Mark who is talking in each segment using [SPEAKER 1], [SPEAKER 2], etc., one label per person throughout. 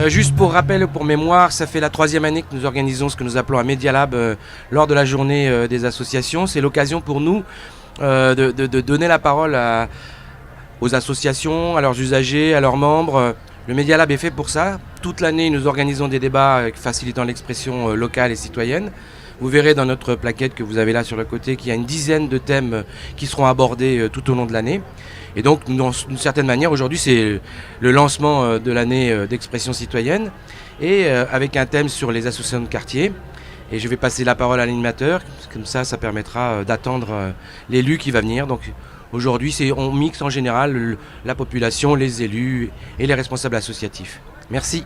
[SPEAKER 1] Juste pour rappel, pour mémoire, ça fait la 3e année que nous organisons ce que nous appelons un Media Lab lors de la journée des associations. C'est l'occasion pour nous de donner la parole aux associations, à leurs usagers, à leurs membres. Le Media Lab est fait pour ça. Toute l'année, nous organisons des débats facilitant l'expression locale et citoyenne. Vous verrez dans notre plaquette que vous avez là sur le côté qu'il y a une dizaine de thèmes qui seront abordés tout au long de l'année. Et donc, d'une certaine manière, aujourd'hui, c'est le lancement de l'année d'expression citoyenne et avec un thème sur les associations de quartier. Et je vais passer la parole à l'animateur, comme ça permettra d'attendre l'élu qui va venir. Donc, aujourd'hui, on mixe en général la population, les élus et les responsables associatifs. Merci.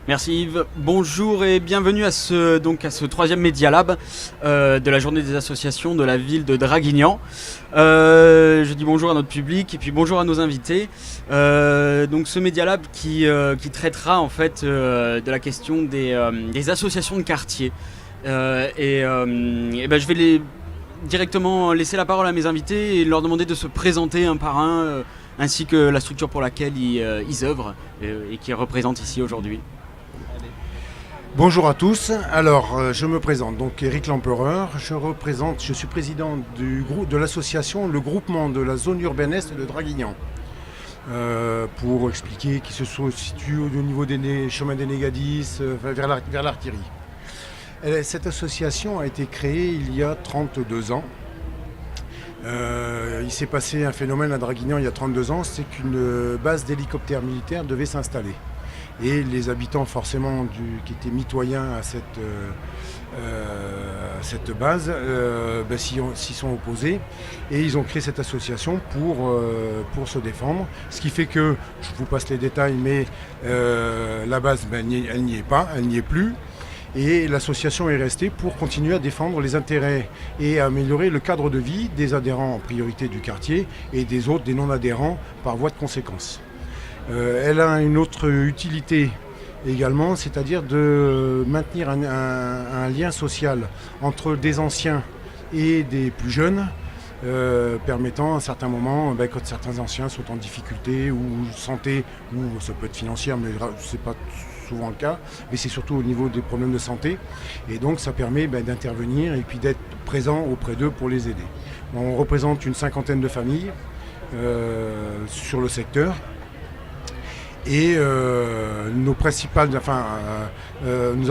[SPEAKER 2] Merci Yves. Bonjour et bienvenue à ce 3e Media Lab de la journée des associations de la ville de Draguignan. Je dis bonjour à notre public et puis bonjour à nos invités. Donc ce Media Lab qui traitera en fait de la question des associations de quartier. Je vais directement laisser la parole à mes invités et leur demander de se présenter un par un, ainsi que la structure pour laquelle ils œuvrent et qu'ils représentent ici aujourd'hui.
[SPEAKER 3] Bonjour à tous, alors je me présente, donc Éric Lempereur, je suis président de l'association Le Groupement de la Zone Urbaine Est de Draguignan. Pour expliquer qui se situe au niveau des chemins des Négadis, vers l'artillerie. Cette association a été créée il y a 32 ans. Il s'est passé un phénomène à Draguignan il y a 32 ans, c'est qu'une base d'hélicoptères militaires devait s'installer. Et les habitants forcément qui étaient mitoyens à cette base s'y sont opposés et ils ont créé cette association pour se défendre. Ce qui fait que, je vous passe les détails, mais la base elle n'y est pas, elle n'y est plus. Et l'association est restée pour continuer à défendre les intérêts et à améliorer le cadre de vie des adhérents en priorité du quartier et des autres, des non-adhérents, par voie de conséquence. Elle a une autre utilité également, c'est-à-dire de maintenir un lien social entre des anciens et des plus jeunes, permettant à certains moments, quand certains anciens sont en difficulté ou santé, ou ça peut être financière, mais c'est pas souvent le cas, mais c'est surtout au niveau des problèmes de santé. Et donc ça permet d'intervenir et puis d'être présent auprès d'eux pour les aider. On représente une 50aine de familles sur le secteur. Et nous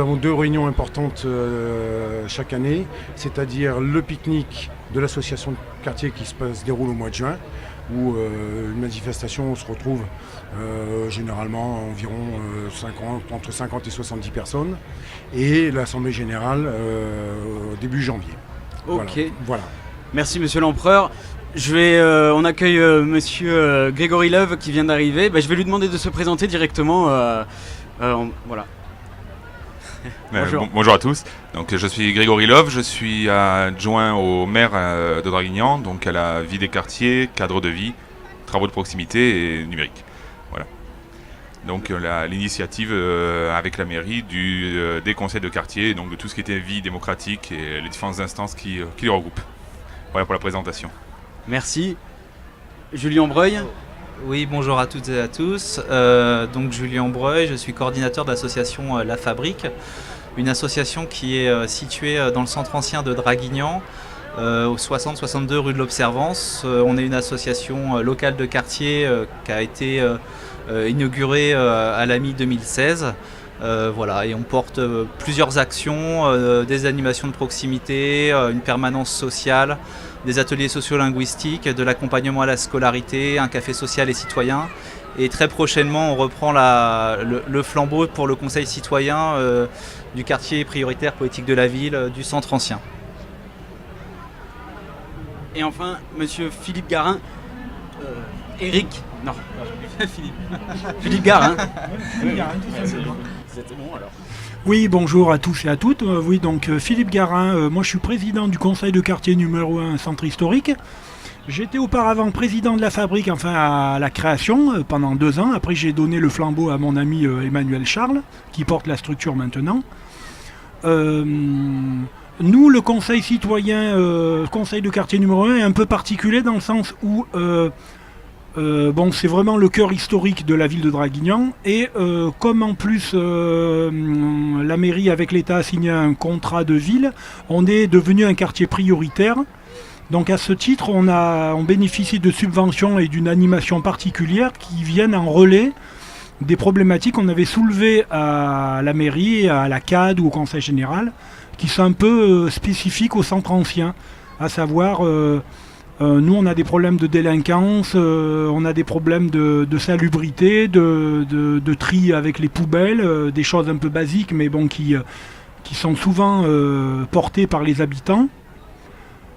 [SPEAKER 3] avons 2 réunions importantes chaque année, c'est-à-dire le pique-nique de l'association de quartier qui se déroule au mois de juin, où une manifestation où on se retrouve généralement environ entre 50 et 70 personnes, et l'Assemblée Générale au début janvier.
[SPEAKER 2] Ok.
[SPEAKER 3] Voilà.
[SPEAKER 2] Merci Monsieur l'Empereur. On accueille Monsieur Grégory Love qui vient d'arriver. Je vais lui demander de se présenter directement. Voilà.
[SPEAKER 4] Bonjour. Bonjour à tous. Donc, je suis Grégory Love, je suis adjoint au maire de Draguignan, donc à la vie des quartiers, cadre de vie, travaux de proximité et numérique. Voilà. Donc l'initiative avec la mairie des conseils de quartier, donc de tout ce qui était vie démocratique et les différentes instances qui les regroupent. Voilà pour la présentation.
[SPEAKER 2] Merci. Julien Breuil.
[SPEAKER 5] Oui, bonjour à toutes et à tous. Donc Julien Breuil, je suis coordinateur de l'association La Fabrique, une association qui est située dans le centre ancien de Draguignan, au 60-62 rue de l'Observance. On est une association locale de quartier qui a été inaugurée à la mi-2016. Voilà, et on porte plusieurs actions, des animations de proximité, une permanence sociale, des ateliers sociolinguistiques, de l'accompagnement à la scolarité, un café social et citoyen. Et très prochainement, on reprend le flambeau pour le conseil citoyen du quartier prioritaire politique de la ville, du centre ancien.
[SPEAKER 2] Et enfin, Monsieur Philippe Garin. Eric. Non, Philippe Garin. C'était bon alors.
[SPEAKER 6] Oui, bonjour à tous et à toutes. Oui, donc Philippe Garin, moi je suis président du conseil de quartier numéro 1 Centre Historique. J'étais auparavant président de la Fabrique, enfin à la création, pendant 2 ans. Après j'ai donné le flambeau à mon ami Emmanuel Charles, qui porte la structure maintenant. Nous, le conseil citoyen, conseil de quartier numéro 1 est un peu particulier dans le sens où c'est vraiment le cœur historique de la ville de Draguignan. Et comme en plus la mairie avec l'État a signé un contrat de ville, on est devenu un quartier prioritaire. Donc à ce titre, on bénéficie de subventions et d'une animation particulière qui viennent en relais des problématiques qu'on avait soulevées à la mairie, à la CAD ou au Conseil général, qui sont un peu spécifiques au centre ancien, à savoir... nous, on a des problèmes de délinquance, on a des problèmes de salubrité, de tri avec les poubelles, des choses un peu basiques, mais bon, qui sont souvent portées par les habitants.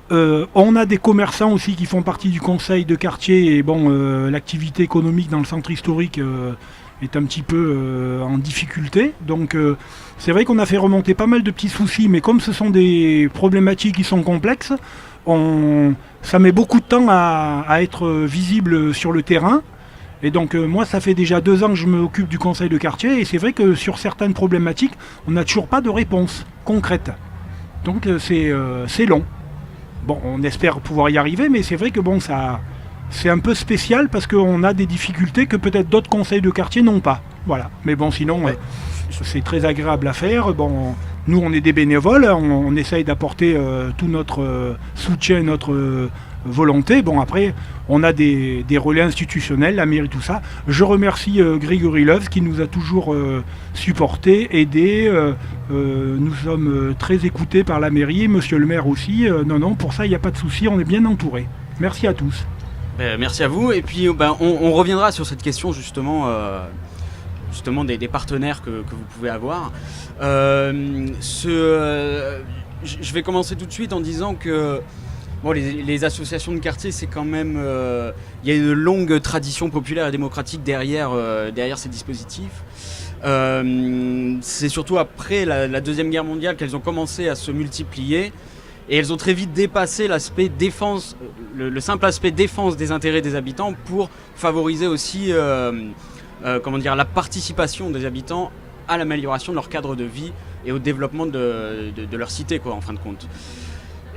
[SPEAKER 6] On a des commerçants aussi qui font partie du conseil de quartier, et l'activité économique dans le centre historique est un petit peu en difficulté. Donc c'est vrai qu'on a fait remonter pas mal de petits soucis, mais comme ce sont des problématiques qui sont complexes, ça met beaucoup de temps à être visible sur le terrain. Et donc moi, ça fait déjà 2 ans que je m'occupe du conseil de quartier, et c'est vrai que sur certaines problématiques, on n'a toujours pas de réponse concrète. Donc c'est long. Bon, on espère pouvoir y arriver, mais c'est vrai que c'est un peu spécial parce qu'on a des difficultés que peut-être d'autres conseils de quartier n'ont pas. Voilà. Mais bon, sinon, c'est très agréable à faire. Bon, nous, on est des bénévoles, on essaye d'apporter tout notre soutien, notre volonté. Bon, après, on a des relais institutionnels, la mairie, tout ça. Je remercie Grégory Love qui nous a toujours supportés, aidés. Nous sommes très écoutés par la mairie, monsieur le maire aussi. Non, pour ça, il n'y a pas de souci, on est bien entourés. Merci à tous.
[SPEAKER 2] Merci à vous. Et puis, on reviendra sur cette question justement des partenaires que vous pouvez avoir. Je vais commencer tout de suite en disant que les associations de quartier, c'est quand même... Il y a une longue tradition populaire et démocratique derrière ces dispositifs. C'est surtout après la Deuxième Guerre mondiale qu'elles ont commencé à se multiplier. Et elles ont très vite dépassé l'aspect défense, le simple aspect défense des intérêts des habitants pour favoriser aussi la participation des habitants à l'amélioration de leur cadre de vie et au développement de leur cité, en fin de compte.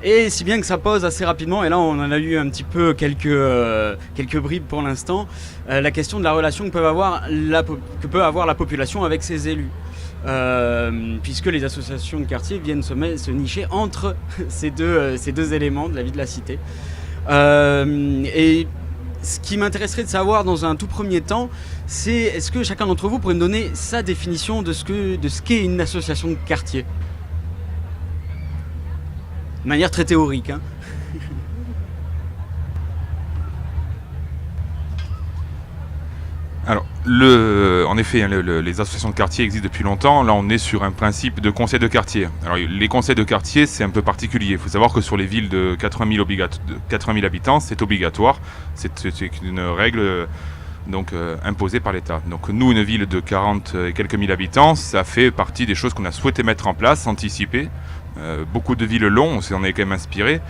[SPEAKER 2] Et si bien que ça pose assez rapidement, et là on en a eu un petit peu quelques bribes pour l'instant, la question de la relation que peut avoir la population avec ses élus. Puisque les associations de quartier viennent se nicher entre ces deux éléments de la vie de la cité. Et ce qui m'intéresserait de savoir dans un tout premier temps, c'est est-ce que chacun d'entre vous pourrait me donner sa définition de ce qu'est une association de quartier ? De manière très théorique, hein.
[SPEAKER 4] Alors, en effet, les associations de quartier existent depuis longtemps. Là, on est sur un principe de conseil de quartier. Alors, les conseils de quartier, c'est un peu particulier. Il faut savoir que sur les villes de 80 000 habitants, c'est obligatoire. C'est une règle imposée par l'État. Donc, nous, une ville de 40 et quelques mille habitants, ça fait partie des choses qu'on a souhaité mettre en place, anticiper. Beaucoup de villes l'ont, on s'en est quand même inspiré.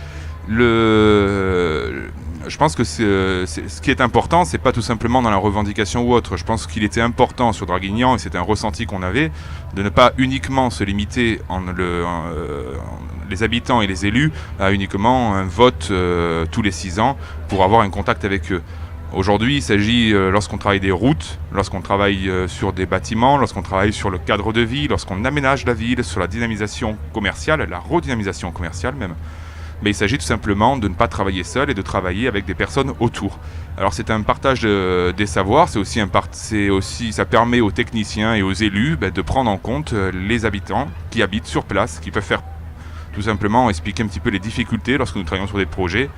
[SPEAKER 4] Je pense que ce qui est important, c'est pas tout simplement dans la revendication ou autre. Je pense qu'il était important sur Draguignan, et c'est un ressenti qu'on avait, de ne pas uniquement se limiter les habitants et les élus à uniquement un vote tous les 6 ans pour avoir un contact avec eux. Aujourd'hui, il s'agit, lorsqu'on travaille des routes, lorsqu'on travaille sur des bâtiments, lorsqu'on travaille sur le cadre de vie, lorsqu'on aménage la ville, sur la dynamisation commerciale, la redynamisation commerciale même, mais il s'agit tout simplement de ne pas travailler seul et de travailler avec des personnes autour. Alors c'est un partage des savoirs, ça permet aux techniciens et aux élus de prendre en compte les habitants qui habitent sur place, qui peuvent faire tout simplement expliquer un petit peu les difficultés lorsque nous travaillons sur des projets.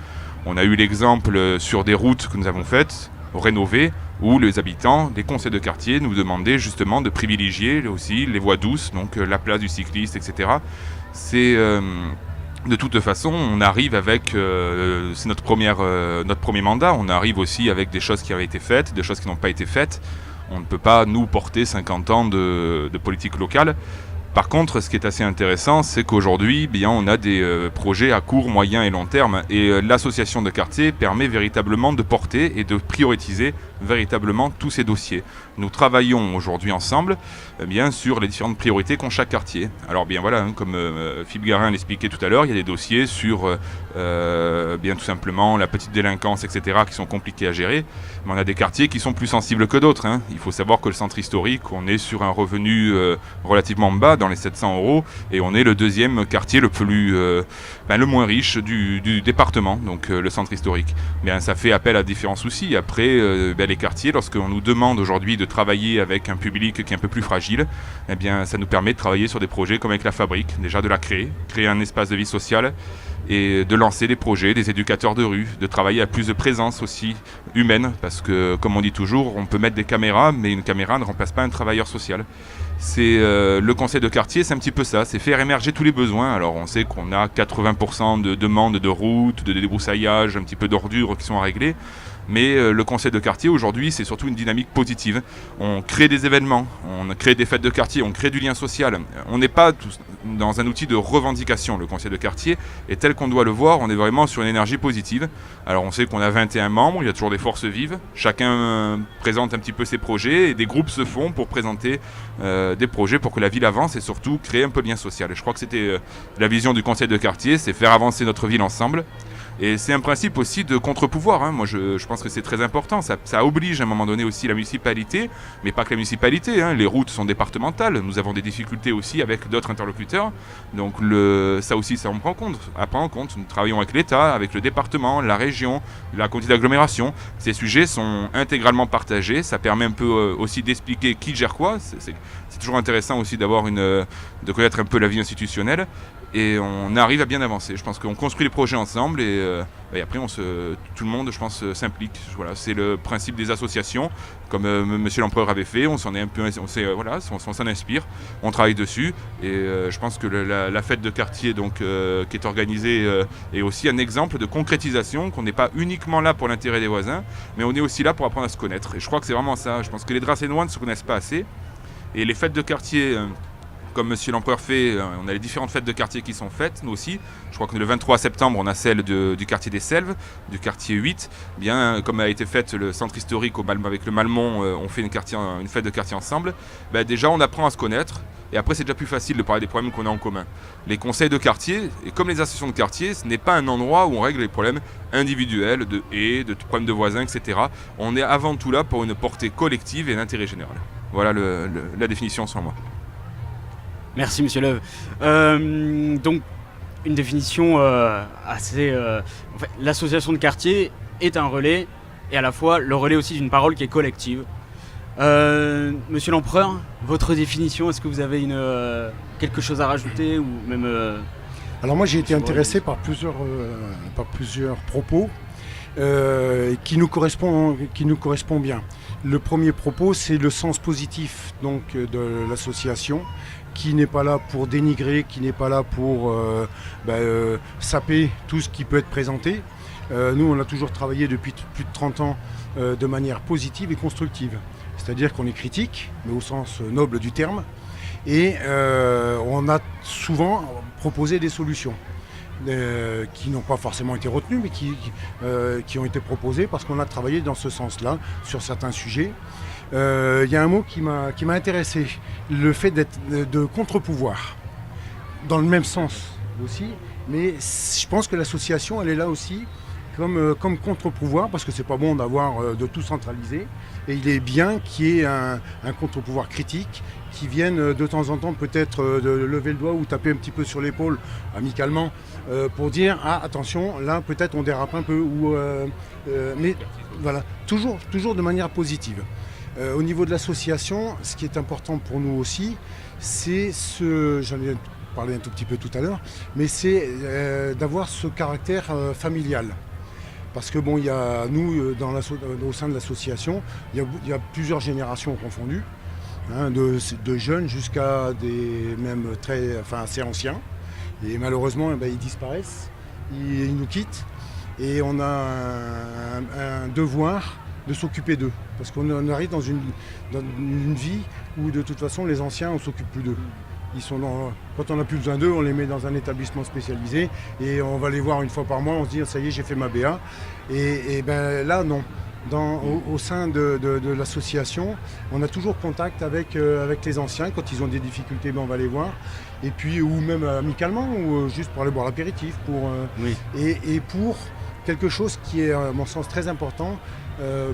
[SPEAKER 4] On a eu l'exemple sur des routes que nous avons faites, rénovées, où les habitants, les conseils de quartier nous demandaient justement de privilégier aussi les voies douces, donc la place du cycliste, etc. De toute façon, on arrive avec, c'est notre premier mandat, on arrive aussi avec des choses qui avaient été faites, des choses qui n'ont pas été faites. On ne peut pas, nous, porter 50 ans de politique locale. Par contre, ce qui est assez intéressant, c'est qu'aujourd'hui, on a des projets à court, moyen et long terme. Et l'association de quartier permet véritablement de porter et de prioriser véritablement tous ces dossiers. Nous travaillons aujourd'hui ensemble sur les différentes priorités qu'ont chaque quartier. Alors comme Philippe Garin l'expliquait tout à l'heure, il y a des dossiers sur tout simplement la petite délinquance, etc., qui sont compliqués à gérer. Mais on a des quartiers qui sont plus sensibles que d'autres. Il faut savoir que le centre historique, on est sur un revenu relativement bas, dans les 700 €, et on est le deuxième quartier le moins riche du département, donc le centre historique. Ça fait appel à différents soucis. Après, les quartiers, lorsqu'on nous demande aujourd'hui de travailler avec un public qui est un peu plus fragile, ça nous permet de travailler sur des projets comme avec la Fabrique, déjà de la créer un espace de vie sociale, et de lancer des projets, des éducateurs de rue, de travailler à plus de présence aussi humaine, parce que, comme on dit toujours, on peut mettre des caméras, mais une caméra ne remplace pas un travailleur social. C'est le conseil de quartier, c'est un petit peu ça, c'est faire émerger tous les besoins. Alors on sait qu'on a 80% de demandes de routes, de débroussaillage, un petit peu d'ordures qui sont à régler. Mais le conseil de quartier aujourd'hui, c'est surtout une dynamique positive. On crée des événements, on crée des fêtes de quartier, on crée du lien social. On n'est pas dans un outil de revendication. Le conseil de quartier, et tel qu'on doit le voir, on est vraiment sur une énergie positive. Alors on sait qu'on a 21 membres, il y a toujours des forces vives. Chacun présente un petit peu ses projets et des groupes se font pour présenter des projets pour que la ville avance et surtout créer un peu de lien social. Et je crois que c'était la vision du conseil de quartier, c'est faire avancer notre ville ensemble. Et c'est un principe aussi de contre-pouvoir. Moi, je pense que c'est très important. Ça oblige à un moment donné aussi la municipalité, mais pas que la municipalité. Les routes sont départementales. Nous avons des difficultés aussi avec d'autres interlocuteurs. Donc ça aussi, ça on prend en compte. Nous travaillons avec l'État, avec le département, la région, la communauté d'agglomération. Ces sujets sont intégralement partagés. Ça permet un peu aussi d'expliquer qui gère quoi. C'est toujours intéressant aussi de connaître un peu la vie institutionnelle. Et on arrive à bien avancer. Je pense qu'on construit les projets ensemble et après tout le monde, je pense, s'implique. Voilà, c'est le principe des associations, comme Monsieur l'Empereur avait fait. On s'en inspire, on travaille dessus et je pense que la fête de quartier qui est organisée est aussi un exemple de concrétisation, qu'on n'est pas uniquement là pour l'intérêt des voisins, mais on est aussi là pour apprendre à se connaître. Et je crois que c'est vraiment ça. Je pense que les Dracénois ne se connaissent pas assez et les fêtes de quartier. Comme Monsieur l'Empereur fait, on a les différentes fêtes de quartier qui sont faites, nous aussi. Je crois que le 23 septembre, on a celle du quartier des Selves, du quartier 8. Comme a été faite le centre historique avec le Malmont, on fait une fête de quartier ensemble. Déjà, on apprend à se connaître. Et après, c'est déjà plus facile de parler des problèmes qu'on a en commun. Les conseils de quartier, et comme les associations de quartier, ce n'est pas un endroit où on règle les problèmes individuels, de haies, de problèmes de voisins, etc. On est avant tout là pour une portée collective et l'intérêt général. Voilà la définition selon moi.
[SPEAKER 2] Merci Monsieur Leuve. Donc une définition assez... l'association de quartier est un relais et à la fois le relais aussi d'une parole qui est collective. Monsieur l'Empereur, votre définition, est-ce que vous avez quelque chose à rajouter ou même
[SPEAKER 3] Alors moi j'ai été intéressé par plusieurs propos qui nous correspond bien. Le premier propos, c'est le sens positif de l'association, qui n'est pas là pour dénigrer, qui n'est pas là pour saper tout ce qui peut être présenté. Nous, on a toujours travaillé depuis plus de 30 ans de manière positive et constructive. C'est-à-dire qu'on est critique, mais au sens noble du terme, et on a souvent proposé des solutions qui n'ont pas forcément été retenues, mais qui ont été proposées parce qu'on a travaillé dans ce sens-là sur certains sujets. Il y a un mot qui m'a intéressé, le fait d'être de contre-pouvoir, dans le même sens aussi, mais je pense que l'association, elle est là aussi comme contre-pouvoir, parce que c'est pas bon de tout centraliser, et il est bien qu'il y ait un contre-pouvoir critique qui vienne de temps en temps peut-être de lever le doigt ou taper un petit peu sur l'épaule amicalement pour dire attention, là peut-être on dérape un peu, mais voilà, toujours de manière positive. Au niveau de l'association, ce qui est important pour nous aussi, c'est j'en ai parlé un tout petit peu tout à l'heure, mais c'est d'avoir ce caractère familial. Parce que il y a nous, au sein de l'association, il y a plusieurs générations confondues, de jeunes jusqu'à des même assez anciens. Et malheureusement, ils disparaissent, ils nous quittent, et on a un devoir de s'occuper d'eux. Parce qu'on arrive dans une vie où de toute façon les anciens, on ne s'occupe plus d'eux. Quand on n'a plus besoin d'eux, on les met dans un établissement spécialisé et on va les voir une fois par mois, on se dit ça y est, j'ai fait ma BA. Et ben là, non. Au sein de l'association, on a toujours contact avec les anciens. Quand ils ont des difficultés, ben on va les voir. Et puis, ou même amicalement, ou juste pour aller boire l'apéritif. Et pour quelque chose qui est, à mon sens, très important,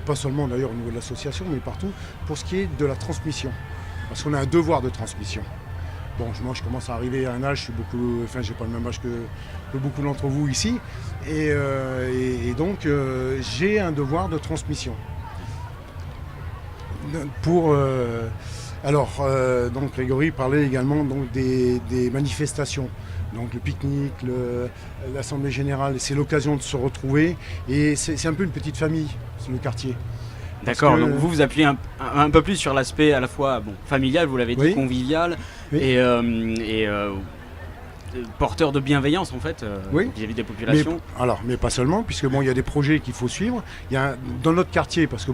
[SPEAKER 3] pas seulement d'ailleurs au niveau de l'association, mais partout, pour ce qui est de la transmission. Parce qu'on a un devoir de transmission. Bon, moi je commence à arriver à un âge, j'ai pas le même âge que beaucoup d'entre vous ici, et donc j'ai un devoir de transmission. Donc Grégory parlait également donc, des manifestations, donc le pique-nique, l'assemblée générale, c'est l'occasion de se retrouver, et c'est un peu une petite famille, c'est le quartier.
[SPEAKER 2] D'accord, donc vous appuyez un peu plus sur l'aspect à la fois familial, vous l'avez dit, convivial, et porteur de bienveillance en fait vis-à-vis des populations.
[SPEAKER 3] Mais pas seulement, puisque il y a des projets qu'il faut suivre. Dans notre quartier, parce que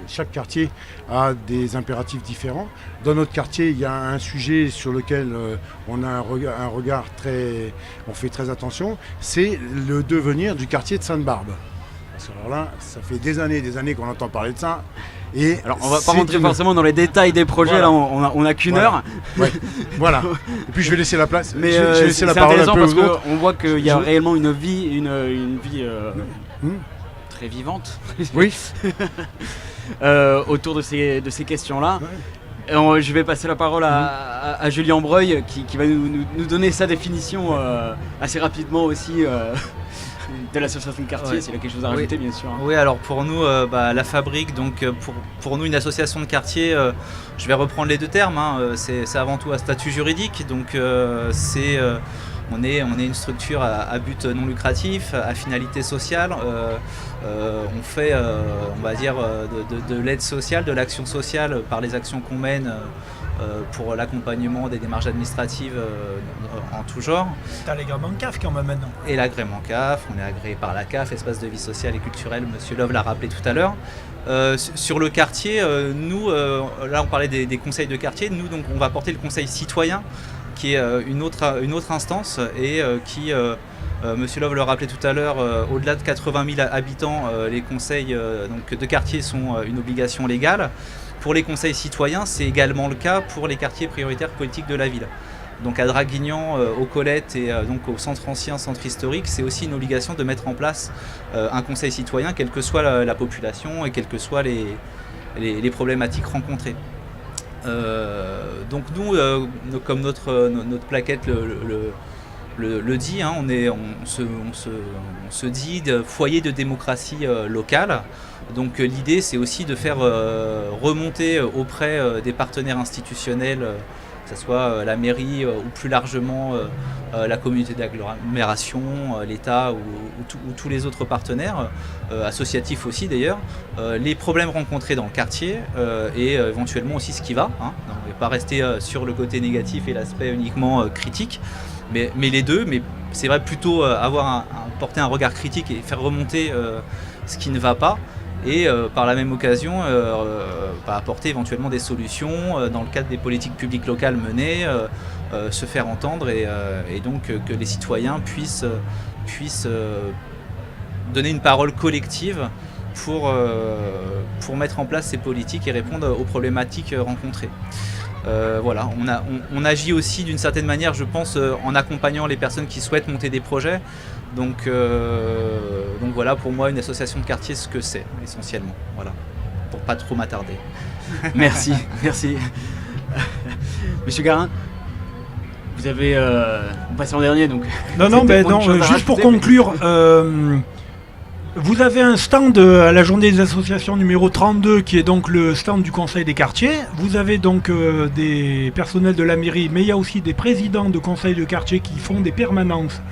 [SPEAKER 3] chaque quartier a des impératifs différents. Dans notre quartier, il y a un sujet sur lequel on a un regard on fait très attention, c'est le devenir du quartier de Sainte-Barbe. Parce que alors là, ça fait des années qu'on entend parler de ça. Et
[SPEAKER 2] alors on va pas rentrer forcément dans les détails des projets, là on a qu'une heure.
[SPEAKER 3] Ouais. Voilà. Et puis je vais laisser la place.
[SPEAKER 2] Mais
[SPEAKER 3] je vais laisser la
[SPEAKER 2] c'est
[SPEAKER 3] parole
[SPEAKER 2] intéressant
[SPEAKER 3] un peu
[SPEAKER 2] parce qu'on voit qu'il y a réellement une vie très vivante.
[SPEAKER 3] Oui.
[SPEAKER 2] Autour de ces questions-là. Ouais. Je vais passer la parole à Julien Breuil qui va nous donner sa définition assez rapidement aussi. De l'association de quartier, s'il y a quelque chose à rajouter, bien sûr.
[SPEAKER 5] Oui, alors pour nous, la fabrique, donc pour nous, une association de quartier, je vais reprendre les deux termes, c'est avant tout un statut juridique, donc on est une structure à but non lucratif, à finalité sociale. On fait, on va dire, de l'aide sociale, de l'action sociale par les actions qu'on mène. Pour l'accompagnement des démarches administratives en tout genre.
[SPEAKER 6] T'as l'agrément CAF quand même maintenant.
[SPEAKER 5] Et l'agrément CAF, on est agréé par la CAF, Espace de vie sociale et culturelle, Monsieur Love l'a rappelé tout à l'heure. Sur le quartier, nous, là on parlait des conseils de quartier, nous donc on va porter le conseil citoyen, qui est une autre instance et qui, Monsieur Love le rappelait tout à l'heure, au-delà de 80 000 habitants, les conseils donc, de quartier sont une obligation légale. Pour les conseils citoyens, c'est également le cas pour les quartiers prioritaires politiques de la ville. Donc à Draguignan, aux Colettes et donc au centre ancien, centre historique, c'est aussi une obligation de mettre en place un conseil citoyen, quelle que soit la population et quelles que soient les problématiques rencontrées. Donc nous, comme notre plaquette le dit, on se dit de foyer de démocratie locale. Donc l'idée c'est aussi de faire remonter auprès des partenaires institutionnels, que ce soit la mairie ou plus largement la communauté d'agglomération, l'État ou tous les autres partenaires, associatifs aussi d'ailleurs, les problèmes rencontrés dans le quartier et éventuellement aussi ce qui va. On ne va pas rester sur le côté négatif et l'aspect uniquement critique, mais les deux, mais c'est vrai plutôt porter un regard critique et faire remonter ce qui ne va pas. Et par la même occasion apporter éventuellement des solutions dans le cadre des politiques publiques locales menées, se faire entendre et donc que les citoyens puissent donner une parole collective pour mettre en place ces politiques et répondre aux problématiques rencontrées. Voilà, on agit aussi d'une certaine manière, je pense, en accompagnant les personnes qui souhaitent monter des projets. Donc voilà, pour moi, une association de quartier, ce que c'est, essentiellement. Voilà, pour pas trop m'attarder.
[SPEAKER 2] Merci. Monsieur Garin, vous avez... on passe en dernier, donc...
[SPEAKER 6] Non, juste pour conclure... Vous avez un stand à la journée des associations numéro 32 qui est donc le stand du conseil des quartiers. Vous avez donc des personnels de la mairie, mais il y a aussi des présidents de conseils de quartier qui font des permanences.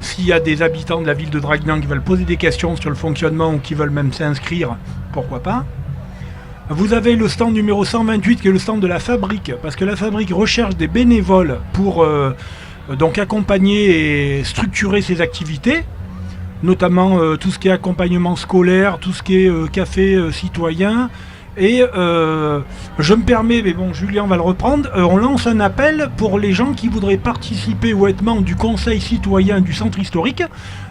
[SPEAKER 6] S'il y a des habitants de la ville de Draguignan qui veulent poser des questions sur le fonctionnement ou qui veulent même s'inscrire, pourquoi pas. Vous avez le stand numéro 128 qui est le stand de la fabrique, parce que la fabrique recherche des bénévoles pour donc accompagner et structurer ses activités. Notamment tout ce qui est accompagnement scolaire, tout ce qui est café citoyen Et je me permets, mais bon, Julien va le reprendre, on lance un appel pour les gens qui voudraient participer ou être membres du Conseil citoyen du centre historique,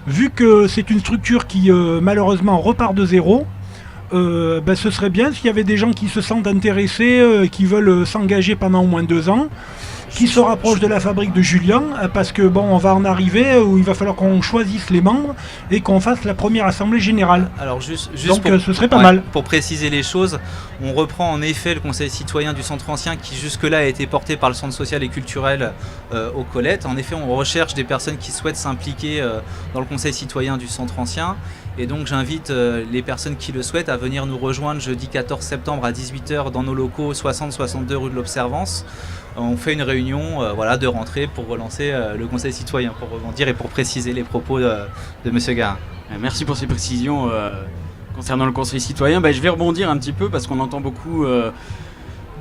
[SPEAKER 6] vu que c'est une structure qui malheureusement repart de zéro. Ce serait bien s'il y avait des gens qui se sentent intéressés, qui veulent s'engager pendant au moins 2 ans, qui se rapprochent de la fabrique de Julien, parce que bon, on va en arriver où il va falloir qu'on choisisse les membres et qu'on fasse la première assemblée générale.
[SPEAKER 5] Alors juste
[SPEAKER 6] donc ce serait pas mal.
[SPEAKER 5] Pour préciser les choses, on reprend en effet le conseil citoyen du centre ancien qui jusque-là a été porté par le centre social et culturel aux Colettes. En effet, on recherche des personnes qui souhaitent s'impliquer dans le conseil citoyen du centre ancien. Et donc j'invite les personnes qui le souhaitent à venir nous rejoindre jeudi 14 septembre à 18h dans nos locaux 60-62 rue de l'Observance. On fait une réunion de rentrée pour relancer le conseil citoyen, pour rebondir et pour préciser les propos de M. Garin.
[SPEAKER 2] Merci pour ces précisions concernant le conseil citoyen. Je vais rebondir un petit peu parce qu'on entend beaucoup...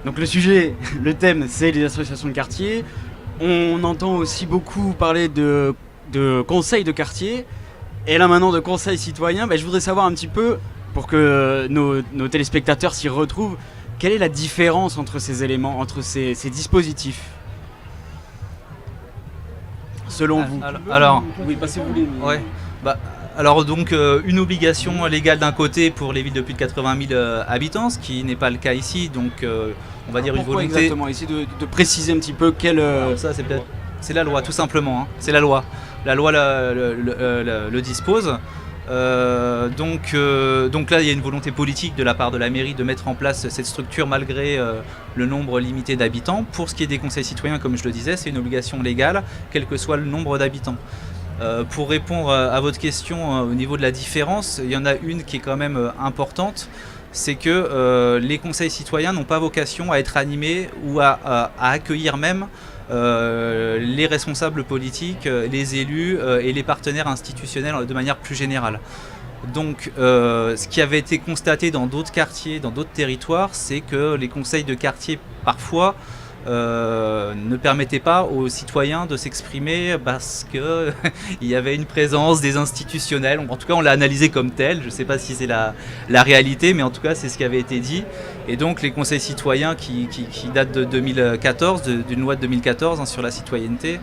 [SPEAKER 2] Donc le sujet, le thème, c'est les associations de quartier. On entend aussi beaucoup parler de conseil de quartier. Et là maintenant de conseil citoyen, je voudrais savoir un petit peu, pour que nos téléspectateurs s'y retrouvent, quelle est la différence entre ces éléments, entre ces dispositifs, selon vous?
[SPEAKER 5] Alors,
[SPEAKER 2] oui, passez-vous les...
[SPEAKER 5] Ouais. Alors donc une obligation légale d'un côté pour les villes de plus de 80 000 habitants, ce qui n'est pas le cas ici, donc on va dire une volonté...
[SPEAKER 2] Exactement, essayer de préciser un petit peu quelle...
[SPEAKER 5] Ça c'est la loi tout simplement, hein. C'est la loi. La loi le dispose. Donc là, il y a une volonté politique de la part de la mairie de mettre en place cette structure malgré le nombre limité d'habitants. Pour ce qui est des conseils citoyens, comme je le disais, c'est une obligation légale, quel que soit le nombre d'habitants. Pour répondre à votre question au niveau de la différence, il y en a une qui est quand même importante. C'est que les conseils citoyens n'ont pas vocation à être animés ou à accueillir même les responsables politiques, les élus et les partenaires institutionnels de manière plus générale. Donc ce qui avait été constaté dans d'autres quartiers, dans d'autres territoires, c'est que les conseils de quartier parfois ne permettaient pas aux citoyens de s'exprimer parce qu'il y avait une présence des institutionnels. En tout cas, on l'a analysé comme tel. Je ne sais pas si c'est la réalité, mais en tout cas, c'est ce qui avait été dit. Et donc, les conseils citoyens qui datent de 2014, d'une loi de 2014 sur la citoyenneté,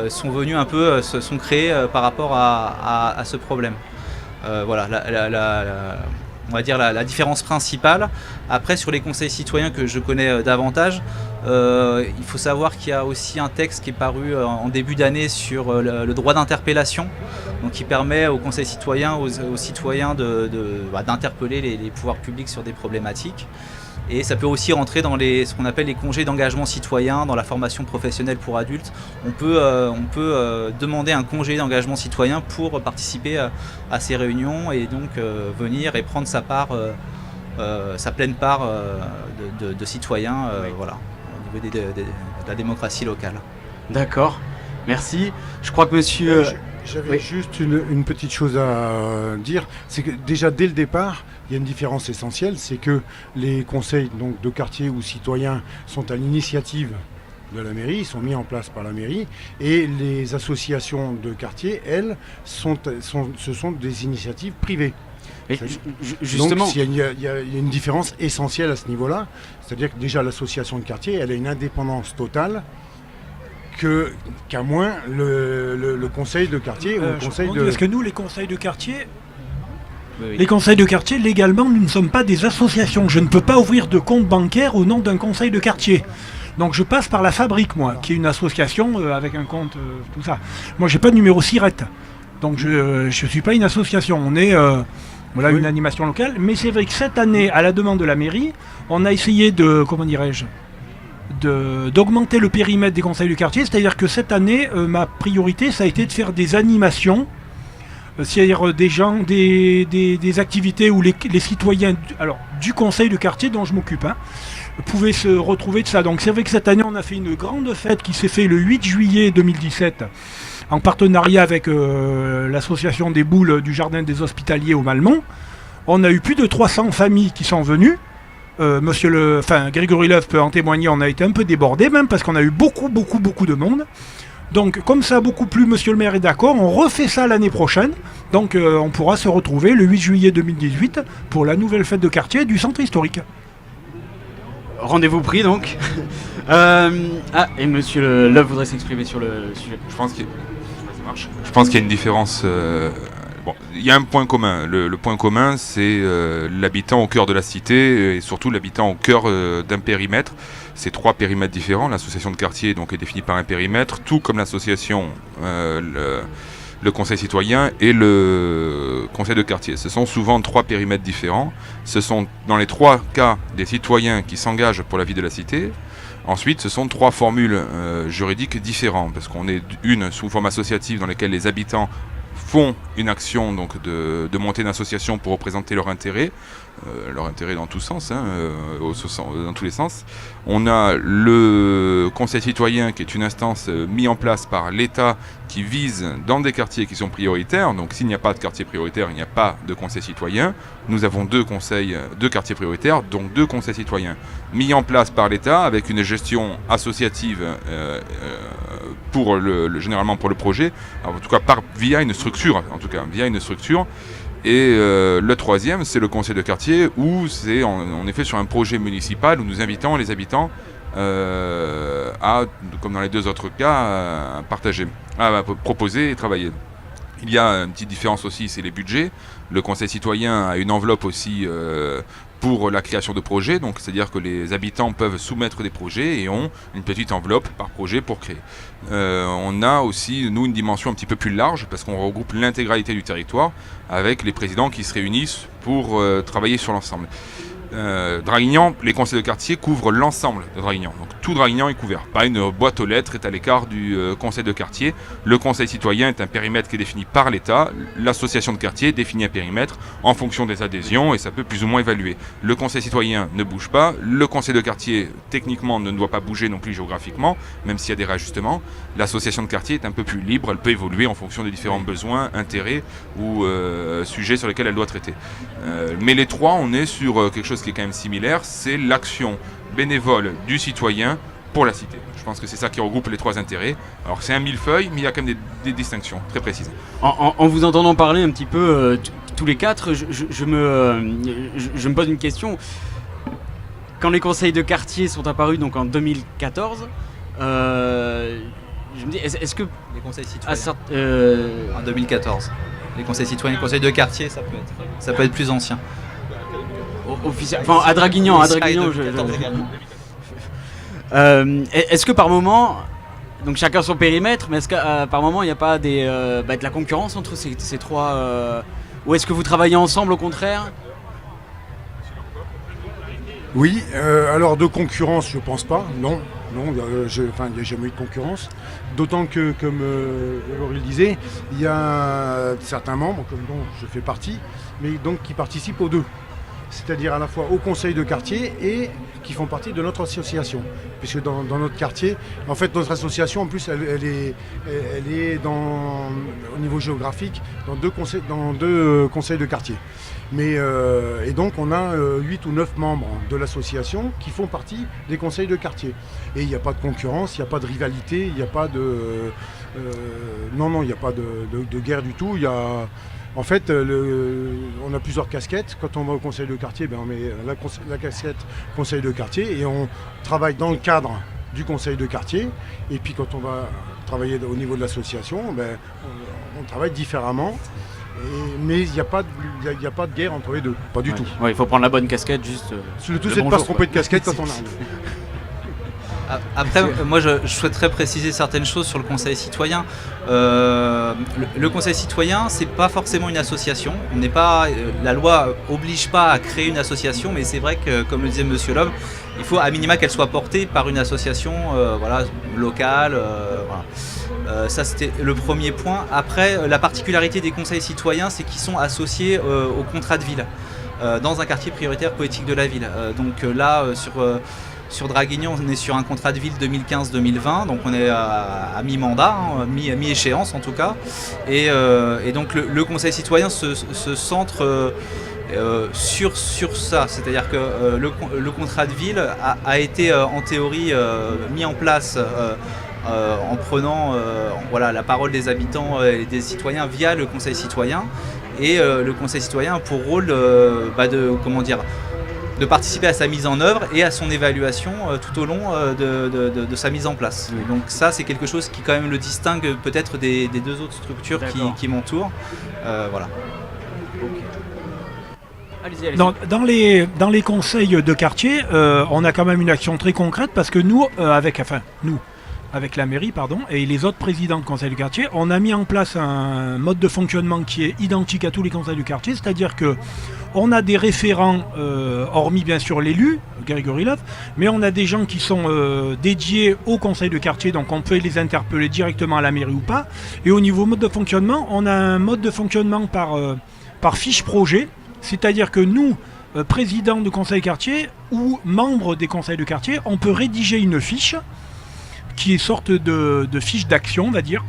[SPEAKER 5] sont venus un peu, se sont créés par rapport à ce problème. Voilà, on va dire la différence principale. Après, sur les conseils citoyens que je connais davantage, il faut savoir qu'il y a aussi un texte qui est paru en début d'année sur le droit d'interpellation, donc qui permet aux conseils citoyens, aux citoyens d'interpeller les pouvoirs publics sur des problématiques. Et ça peut aussi rentrer dans ce qu'on appelle les congés d'engagement citoyen, dans la formation professionnelle pour adultes. On peut demander un congé d'engagement citoyen pour participer à ces réunions et donc venir et prendre sa pleine part de citoyen, voilà, au niveau de la démocratie locale.
[SPEAKER 2] D'accord, merci. Je crois que monsieur...
[SPEAKER 3] J'avais juste une petite chose à dire, c'est que déjà dès le départ, il y a une différence essentielle, c'est que les conseils donc, de quartier ou citoyens sont à l'initiative de la mairie, ils sont mis en place par la mairie, et les associations de quartier, elles, ce sont des initiatives privées.
[SPEAKER 2] Et justement,
[SPEAKER 3] donc il y a une différence essentielle à ce niveau-là, c'est-à-dire que déjà l'association de quartier, elle a une indépendance totale, qu'à moins le conseil de quartier ou le conseil de...
[SPEAKER 6] Parce que nous, les conseils de quartier, les conseils de quartier, légalement, nous ne sommes pas des associations. Je ne peux pas ouvrir de compte bancaire au nom d'un conseil de quartier. Donc je passe par la fabrique, moi, qui est une association avec un compte, tout ça. Moi, j'ai pas de numéro SIRET. Donc je ne suis pas une association. On est une animation locale. Mais c'est vrai que cette année, à la demande de la mairie, on a essayé d'augmenter le périmètre des conseils du quartier, c'est-à-dire que cette année, ma priorité, ça a été de faire des animations, c'est-à-dire des activités où les citoyens du conseil de quartier dont je m'occupe pouvaient se retrouver de ça. Donc c'est vrai que cette année, on a fait une grande fête qui s'est faite le 8 juillet 2017, en partenariat avec l'association des boules du Jardin des Hospitaliers au Malmont. On a eu plus de 300 familles qui sont venues. Grégory Love peut en témoigner, on a été un peu débordé même parce qu'on a eu beaucoup de monde. Donc comme ça a beaucoup plu, monsieur le maire est d'accord, on refait ça l'année prochaine. Donc on pourra se retrouver le 8 juillet 2018 pour la nouvelle fête de quartier du centre historique.
[SPEAKER 2] rendez-vous pris donc. Et monsieur Love voudrait s'exprimer sur le sujet.
[SPEAKER 4] Je pense qu'il y a une différence. Il y a un point commun. Le point commun, c'est l'habitant au cœur de la cité et surtout l'habitant au cœur d'un périmètre. C'est 3 périmètres différents. L'association de quartier donc, est définie par un périmètre, tout comme l'association, le conseil citoyen et le conseil de quartier. Ce sont souvent 3 périmètres différents. Ce sont dans les 3 cas des citoyens qui s'engagent pour la vie de la cité. Ensuite, ce sont 3 formules juridiques différentes, parce qu'on est une sous forme associative dans laquelle les habitants font une action donc de monter une association pour représenter leur intérêt dans tous sens, dans tous les sens. On a le conseil citoyen qui est une instance mise en place par l'État qui vise dans des quartiers qui sont prioritaires. Donc s'il n'y a pas de quartier prioritaire, il n'y a pas de conseil citoyen. Nous avons 2 quartiers prioritaires, donc 2 conseils citoyens mis en place par l'État avec une gestion associative généralement pour le projet, alors, en tout cas via une structure. Et le 3e, c'est le conseil de quartier où c'est en effet sur un projet municipal où nous invitons les habitants à, comme dans les 2 autres cas, à proposer et travailler. Il y a une petite différence aussi, c'est les budgets. Le conseil citoyen a une enveloppe aussi pour la création de projets, donc c'est-à-dire que les habitants peuvent soumettre des projets et ont une petite enveloppe par projet pour créer. On a aussi, nous, une dimension un petit peu plus large parce qu'on regroupe l'intégralité du territoire avec les présidents qui se réunissent pour travailler sur l'ensemble. Draguignan, les conseils de quartier couvrent l'ensemble de Draguignan. Donc tout Draguignan est couvert. Pas une boîte aux lettres est à l'écart du conseil de quartier. Le conseil citoyen est un périmètre qui est défini par l'État. L'association de quartier définit un périmètre en fonction des adhésions et ça peut plus ou moins évaluer. Le conseil citoyen ne bouge pas. Le conseil de quartier, techniquement, ne doit pas bouger non plus géographiquement, même s'il y a des réajustements. L'association de quartier est un peu plus libre. Elle peut évoluer en fonction des différents besoins, intérêts ou sujets sur lesquels elle doit traiter. Mais les 3, on est sur quelque chose qui est quand même similaire, c'est l'action bénévole du citoyen pour la cité. Je pense que c'est ça qui regroupe les 3 intérêts. Alors c'est un millefeuille, mais il y a quand même des distinctions très précises.
[SPEAKER 2] En vous entendant parler un petit peu tous les 4, je me pose une question. Quand les conseils de quartier sont apparus donc en 2014, je me dis, est-ce que...
[SPEAKER 5] Les conseils citoyens en 2014. Les conseils citoyens, les conseils de quartier, ça peut être plus ancien.
[SPEAKER 2] Enfin, à Draguignan, est-ce que par moment, donc chacun son périmètre, mais est-ce que par moment il n'y a pas de la concurrence entre ces 3 ou est-ce que vous travaillez ensemble au contraire?
[SPEAKER 3] Oui, alors de concurrence, je pense pas, non, il n'y a jamais eu de concurrence. D'autant que, comme Laurie le disait, il y a certains membres, comme dont je fais partie, mais donc qui participent aux 2. C'est-à-dire à la fois au conseil de quartier et qui font partie de notre association. Puisque dans notre quartier, en fait notre association en plus elle est au niveau géographique dans 2 conseils de quartier. Et donc on a 8 ou 9 membres de l'association qui font partie des conseils de quartier. Et il n'y a pas de concurrence, il n'y a pas de rivalité, il n'y a pas de... il n'y a pas de guerre du tout. En fait, on a plusieurs casquettes. Quand on va au conseil de quartier, on met la casquette conseil de quartier et on travaille dans le cadre du conseil de quartier. Et puis quand on va travailler au niveau de l'association, on travaille différemment. Mais il n'y a pas de guerre entre les 2, pas du tout.
[SPEAKER 2] Ouais, il faut prendre la bonne casquette juste.
[SPEAKER 3] Le tout, c'est de ne pas se tromper de casquette quand on arrive.
[SPEAKER 5] Après, moi je souhaiterais préciser certaines choses sur le conseil citoyen. Le conseil citoyen, c'est pas forcément une association. La loi oblige pas à créer une association, mais c'est vrai que, comme le disait Monsieur Love, il faut à minima qu'elle soit portée par une association locale. Ça c'était le premier point. Après, la particularité des conseils citoyens, c'est qu'ils sont associés au contrat de ville dans un quartier prioritaire politique de la ville. Donc là, sur Draguignan, on est sur un contrat de ville 2015-2020, donc on est à mi-mandat, mi-échéance en tout cas. Et donc le conseil citoyen se centre sur ça, c'est-à-dire que le contrat de ville a été en théorie mis en place en prenant la parole des habitants et des citoyens via le conseil citoyen. Et le conseil citoyen a pour rôle de participer à sa mise en œuvre et à son évaluation tout au long de sa mise en place.
[SPEAKER 2] Oui.
[SPEAKER 5] Donc ça, c'est quelque chose qui quand même le distingue peut-être des deux autres structures qui m'entourent. Voilà.
[SPEAKER 2] Allez-y.
[SPEAKER 6] Dans les conseils de quartier, on a quand même une action très concrète parce que nous, avec la mairie et les autres présidents de conseil de quartier, on a mis en place un mode de fonctionnement qui est identique à tous les conseils de quartier, c'est-à-dire que on a des référents, hormis bien sûr l'élu, Grégory Love, mais on a des gens qui sont dédiés au conseil de quartier, donc on peut les interpeller directement à la mairie ou pas. Et au niveau mode de fonctionnement, on a un mode de fonctionnement par fiche projet, c'est-à-dire que nous, présidents de conseil de quartier ou membres des conseils de quartier, on peut rédiger une fiche qui est sorte de fiche d'action, on va dire.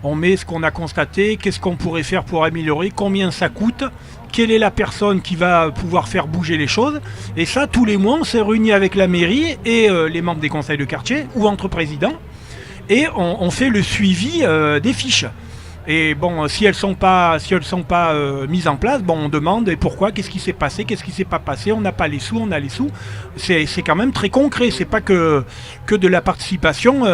[SPEAKER 6] On met ce qu'on a constaté, qu'est-ce qu'on pourrait faire pour améliorer, combien ça coûte, quelle est la personne qui va pouvoir faire bouger les choses. Et ça, tous les mois, on s'est réunis avec la mairie et les membres des conseils de quartier ou entre présidents. Et on fait le suivi des fiches. Et bon, si elles sont pas mises en place, bon, on demande et pourquoi, qu'est-ce qui s'est passé, qu'est-ce qui s'est pas passé, on n'a pas les sous, on a les sous. C'est quand même très concret, c'est pas que de la participation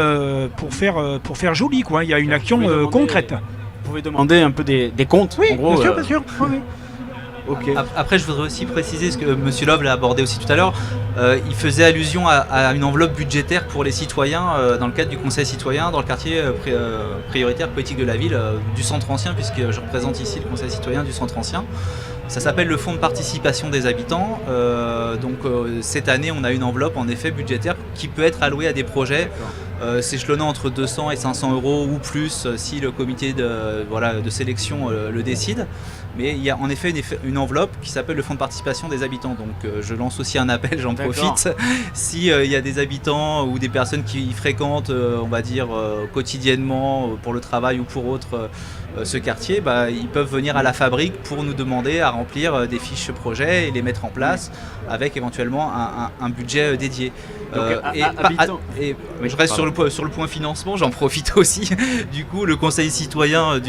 [SPEAKER 6] pour faire joli, quoi. Il y a une action concrète.
[SPEAKER 2] Vous pouvez demander un peu des comptes.
[SPEAKER 6] Oui,
[SPEAKER 2] en gros,
[SPEAKER 6] bien sûr. Oui.
[SPEAKER 2] Ok.
[SPEAKER 5] Après, je voudrais aussi préciser ce que M. Love l'a abordé aussi tout à l'heure. Il faisait allusion à une enveloppe budgétaire pour les citoyens dans le cadre du conseil citoyen dans le quartier prioritaire politique de la ville du centre ancien, puisque je représente ici le conseil citoyen du centre ancien. Ça s'appelle le fonds de participation des habitants. Cette année, on a une enveloppe en effet budgétaire qui peut être allouée à des projets s'échelonnant entre 200 et 500 euros ou plus si le comité de sélection le décide. Mais il y a en effet une enveloppe qui s'appelle le fonds de participation des habitants. Donc je lance aussi un appel, j'en profite. Si il y a des habitants ou des personnes qui fréquentent, on va dire, quotidiennement pour le travail ou pour autre ce quartier, ils peuvent venir à la fabrique pour nous demander à remplir des fiches projets et les mettre en place avec éventuellement un budget dédié. Je reste sur le point financement, j'en profite aussi. Du coup, le conseil citoyen,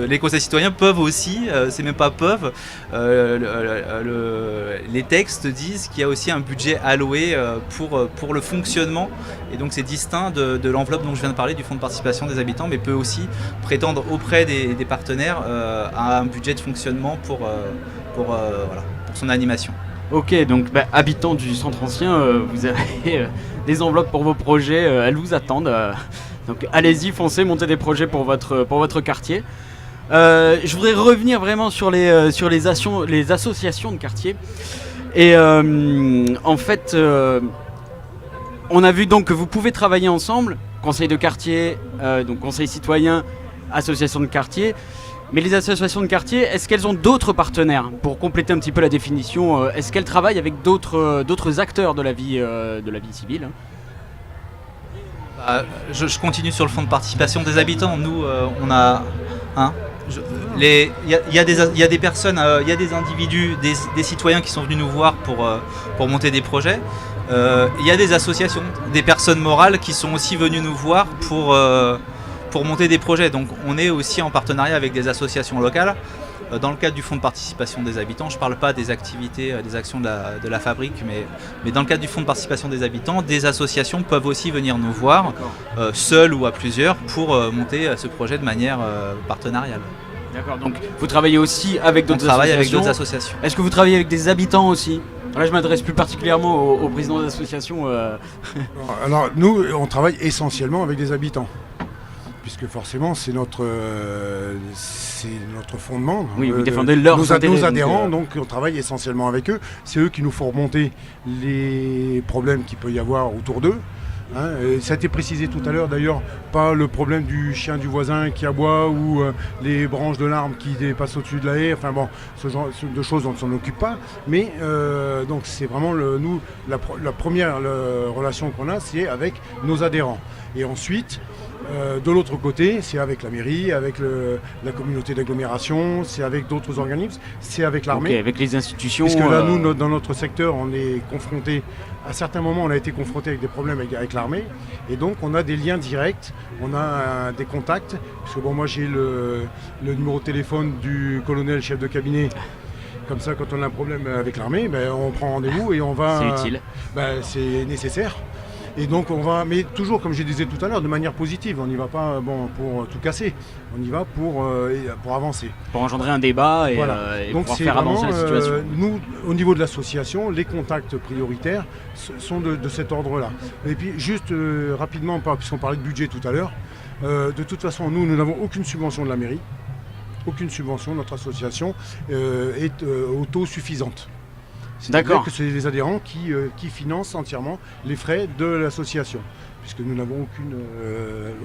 [SPEAKER 5] les conseils citoyens peuvent aussi, c'est même pas peuvent, les textes disent qu'il y a aussi un budget alloué pour le fonctionnement, et donc c'est distinct de l'enveloppe dont je viens de parler, du fonds de participation des habitants, mais peut aussi prétendre auprès des partenaires à un budget de fonctionnement pour son animation.
[SPEAKER 2] Ok, donc habitants du centre ancien, vous avez des enveloppes pour vos projets, elles vous attendent. Donc allez-y, foncez, montez des projets pour votre quartier. Je voudrais revenir vraiment sur les associations de quartier. Et en fait, on a vu donc que vous pouvez travailler ensemble, conseil de quartier, donc conseil citoyen, association de quartier. Mais les associations de quartier, est-ce qu'elles ont d'autres partenaires? Pour compléter un petit peu la définition, est-ce qu'elles travaillent avec d'autres acteurs de la vie civile?
[SPEAKER 5] Je continue sur le fonds de participation des habitants. Nous, on a... Il y a des personnes, il y a des individus, des citoyens qui sont venus nous voir pour monter des projets. Il y a des associations, des personnes morales qui sont aussi venues nous voir pour monter des projets. Donc on est aussi en partenariat avec des associations locales. Dans le cadre du fonds de participation des habitants, je ne parle pas des activités, des actions de la fabrique, mais dans le cadre du fonds de participation des habitants, des associations peuvent aussi venir nous voir, seules ou à plusieurs, pour monter ce projet de manière partenariale.
[SPEAKER 2] D'accord, donc vous travaillez aussi avec d'autres associations.
[SPEAKER 5] On travaille avec d'autres associations.
[SPEAKER 2] Est-ce que vous travaillez avec des habitants aussi? Là, je m'adresse plus particulièrement aux présidents d'associations.
[SPEAKER 3] Alors, nous, on travaille essentiellement avec des habitants, puisque forcément, c'est notre fondement.
[SPEAKER 2] Oui, vous défendez leurs intérêts.
[SPEAKER 3] Nos adhérents, donc on travaille essentiellement avec eux. C'est eux qui nous font remonter les problèmes qu'il peut y avoir autour d'eux. Ça a été précisé tout à l'heure d'ailleurs, pas le problème du chien du voisin qui aboie ou les branches de l'arbre qui dépassent au-dessus de la haie, enfin bon, ce genre de choses dont on ne s'occupe pas, mais donc c'est vraiment la première relation qu'on a, c'est avec nos adhérents. Et ensuite, de l'autre côté, c'est avec la mairie, avec la communauté d'agglomération, c'est avec d'autres organismes, c'est avec l'armée.
[SPEAKER 2] Okay, avec les institutions.
[SPEAKER 3] Parce que là, nous, dans notre secteur, on est confronté, à certains moments, on a été confronté avec des problèmes avec l'armée. Et donc, on a des liens directs, on a des contacts. Parce que bon, moi, j'ai le numéro de téléphone du colonel chef de cabinet Comme ça, quand on a un problème avec l'armée, on prend rendez-vous et on va...
[SPEAKER 2] C'est utile.
[SPEAKER 3] C'est nécessaire. Et donc on va, mais toujours comme je disais tout à l'heure, de manière positive. On n'y va pas pour tout casser. On y va pour avancer.
[SPEAKER 2] Pour engendrer un débat et,
[SPEAKER 3] voilà.
[SPEAKER 2] et
[SPEAKER 3] Donc
[SPEAKER 2] pouvoir
[SPEAKER 3] c'est
[SPEAKER 2] faire
[SPEAKER 3] vraiment,
[SPEAKER 2] avancer la situation.
[SPEAKER 3] Nous, au niveau de l'association, les contacts prioritaires sont de cet ordre-là. Et puis juste rapidement, puisqu'on parlait de budget tout à l'heure, de toute façon, nous n'avons aucune subvention de la mairie. Aucune subvention. Notre association est autosuffisante. C'est-à-dire que c'est les adhérents qui financent entièrement les frais de l'association, puisque nous n'avons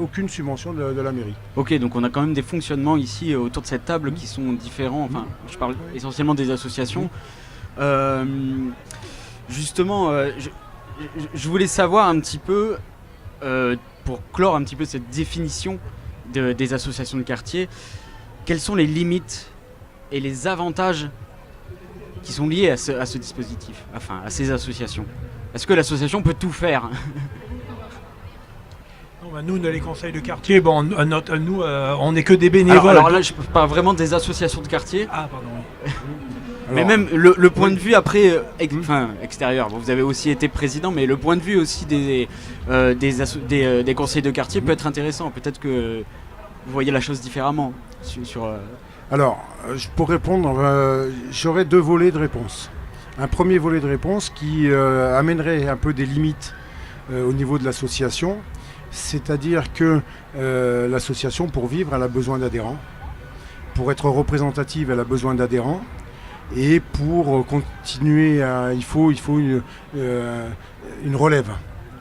[SPEAKER 3] aucune subvention de la mairie.
[SPEAKER 2] Ok, donc on a quand même des fonctionnements ici autour de cette table qui sont différents. Enfin, je parle essentiellement des associations. Justement, je voulais savoir un petit peu, pour clore un petit peu cette définition des associations de quartier, quelles sont les limites et les avantages qui sont liés à ce dispositif, enfin à ces associations. Est-ce que l'association peut tout faire?
[SPEAKER 6] Nous, dans les conseils de quartier, nous, on n'est que des bénévoles.
[SPEAKER 2] Alors là, je parle vraiment des associations de quartier.
[SPEAKER 6] Ah, pardon.
[SPEAKER 2] Mais même le point de vue après, extérieur. Bon, vous avez aussi été président, mais le point de vue aussi des conseils de quartier peut être intéressant. Peut-être que vous voyez la chose différemment
[SPEAKER 3] Alors, pour répondre, j'aurais 2 volets de réponse. Un premier volet de réponse qui amènerait un peu des limites au niveau de l'association, c'est-à-dire que l'association, pour vivre, elle a besoin d'adhérents. Pour être représentative, elle a besoin d'adhérents. Et pour continuer, il faut une relève.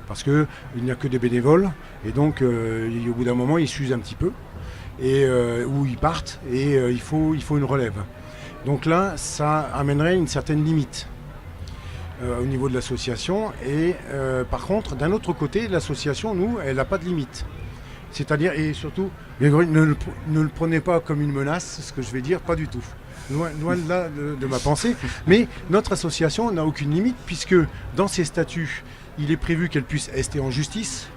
[SPEAKER 3] Parce qu'il n'y a que des bénévoles, et donc au bout d'un moment, ils s'usent un petit peu. Où ils partent et il faut une relève. Donc là, ça amènerait une certaine limite au niveau de l'association. Et par contre, d'un autre côté, l'association, nous, elle n'a pas de limite. C'est-à-dire, et surtout, ne le prenez pas comme une menace, ce que je vais dire, pas du tout. Loin de là de ma pensée. Mais notre association n'a aucune limite, puisque dans ses statuts, il est prévu qu'elle puisse rester en justice.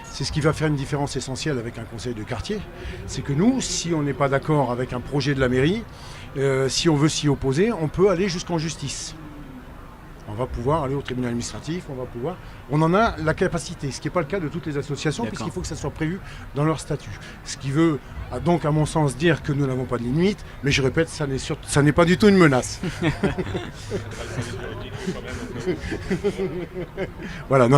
[SPEAKER 3] C'est ce qui va faire une différence essentielle avec un conseil de quartier. C'est que nous, si on n'est pas d'accord avec un projet de la mairie, si on veut s'y opposer, on peut aller jusqu'en justice. On va pouvoir aller au tribunal administratif, on en a la capacité, ce qui n'est pas le cas de toutes les associations, puisqu'il faut que ça soit prévu dans leur statut. Ce qui veut donc, à mon sens, dire que nous n'avons pas de limite, mais je répète, ça n'est pas du tout une menace. Voilà,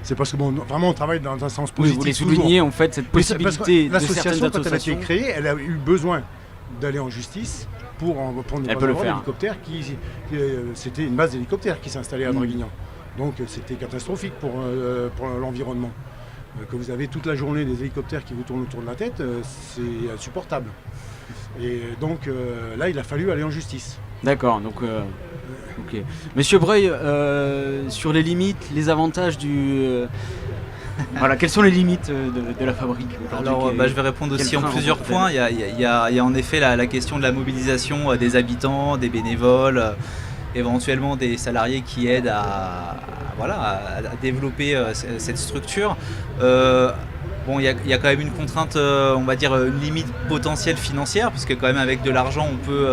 [SPEAKER 3] c'est parce que vraiment on travaille dans un sens positif.
[SPEAKER 2] Vous voulez souligner en fait cette possibilité de
[SPEAKER 3] l'association, quand elle a été créée, elle a eu besoin d'aller en justice pour prendre un hélicoptère c'était une base d'hélicoptères qui s'installait à Draguignan. Donc c'était catastrophique pour l'environnement. Que vous avez toute la journée des hélicoptères qui vous tournent autour de la tête, c'est insupportable. Et donc là, il a fallu aller en justice.
[SPEAKER 2] D'accord, donc ok. Monsieur Breuil, sur les limites, les avantages voilà, quelles sont les limites de la fabrique?
[SPEAKER 5] Alors, je vais répondre aussi en plusieurs points. Il y a en effet la question de la mobilisation des habitants, des bénévoles, éventuellement des salariés qui aident à développer cette structure. Il y a quand même une contrainte, on va dire une limite potentielle financière, puisque quand même avec de l'argent, on peut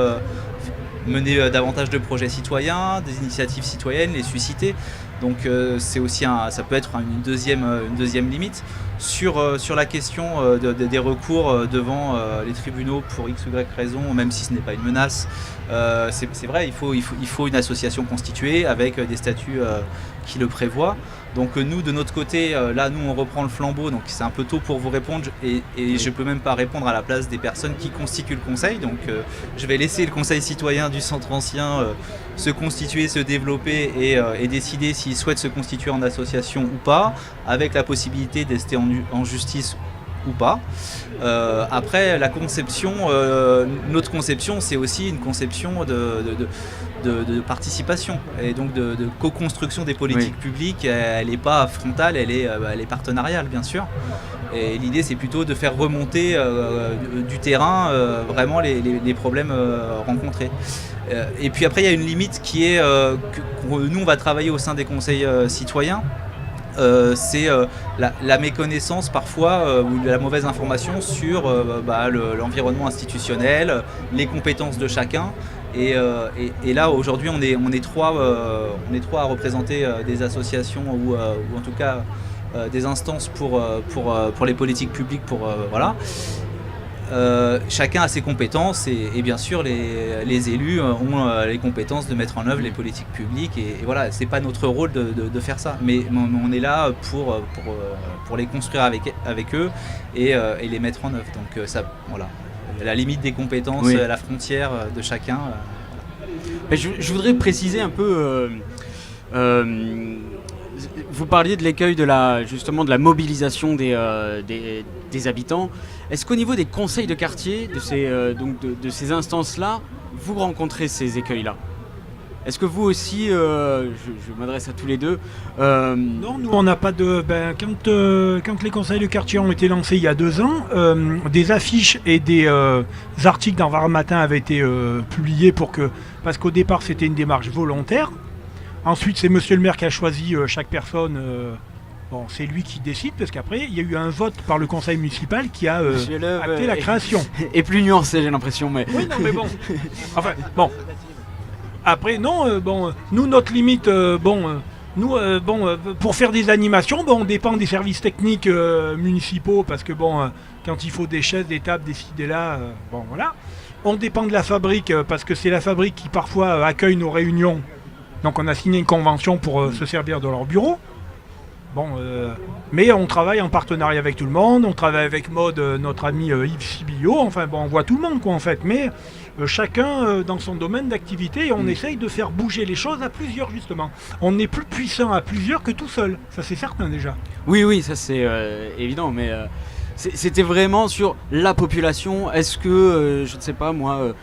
[SPEAKER 5] mener davantage de projets citoyens, des initiatives citoyennes, les susciter. Donc c'est aussi ça peut être une deuxième limite. Sur la question des recours devant les tribunaux pour X ou Y raison, même si ce n'est pas une menace, c'est vrai, il faut une association constituée avec des statuts qui le prévoient. Donc nous, de notre côté, on reprend le flambeau, donc c'est un peu tôt pour vous répondre, et je peux même pas répondre à la place des personnes qui constituent le conseil. Donc je vais laisser le conseil citoyen du centre ancien se constituer, se développer et décider s'il souhaite se constituer en association ou pas, avec la possibilité de rester en justice ou pas. Après, la conception, notre conception, c'est aussi une conception de participation et donc de co-construction des politiques publiques. Elle n'est pas frontale, elle est partenariale, bien sûr. Et l'idée, c'est plutôt de faire remonter du terrain vraiment les problèmes rencontrés. Et puis après, il y a une limite qui est que nous, on va travailler au sein des conseils citoyens. c'est la méconnaissance parfois ou la mauvaise information sur l'environnement institutionnel, les compétences de chacun. Et là aujourd'hui on est trois à représenter des associations ou en tout cas des instances pour les politiques publiques voilà. Chacun a ses compétences et bien sûr les élus ont les compétences de mettre en œuvre les politiques publiques et voilà, c'est pas notre rôle de faire ça, mais on est là pour les construire avec eux et les mettre en œuvre. Donc ça, voilà, la limite des compétences,
[SPEAKER 2] oui.
[SPEAKER 5] la frontière de chacun.
[SPEAKER 2] Je voudrais préciser un peu. Vous parliez de l'écueil de la mobilisation des habitants. Est-ce qu'au niveau des conseils de quartier, de ces instances-là, vous rencontrez ces écueils-là ? Est-ce que vous aussi, je m'adresse à tous les deux...
[SPEAKER 6] Non, nous on n'a pas de... quand les conseils de quartier ont été lancés il y a 2 ans, des affiches et des articles dans Var Matin avaient été publiés parce qu'au départ c'était une démarche volontaire. Ensuite, c'est monsieur le maire qui a choisi chaque personne. C'est lui qui décide, parce qu'après, il y a eu un vote par le conseil municipal qui a acté la création.
[SPEAKER 2] Et plus nuancé, j'ai l'impression. Mais...
[SPEAKER 6] Oui, non, mais bon. Enfin, bon. Après, non, nous, notre limite, pour faire des animations, on dépend des services techniques municipaux, parce que, quand il faut des chaises, des tables, des ci, des là, voilà. On dépend de la fabrique, parce que c'est la fabrique qui, parfois, accueille nos réunions. Donc on a signé une convention pour se servir de leur bureau. Mais on travaille en partenariat avec tout le monde. On travaille avec Maud, notre ami Yves Sibillot. Enfin on voit tout le monde en fait. Mais chacun dans son domaine d'activité et on essaye de faire bouger les choses à plusieurs justement. On est plus puissant à plusieurs que tout seul. Ça c'est certain déjà.
[SPEAKER 2] Oui, ça c'est évident. Mais c'était vraiment sur la population. Est-ce que, je ne sais pas moi,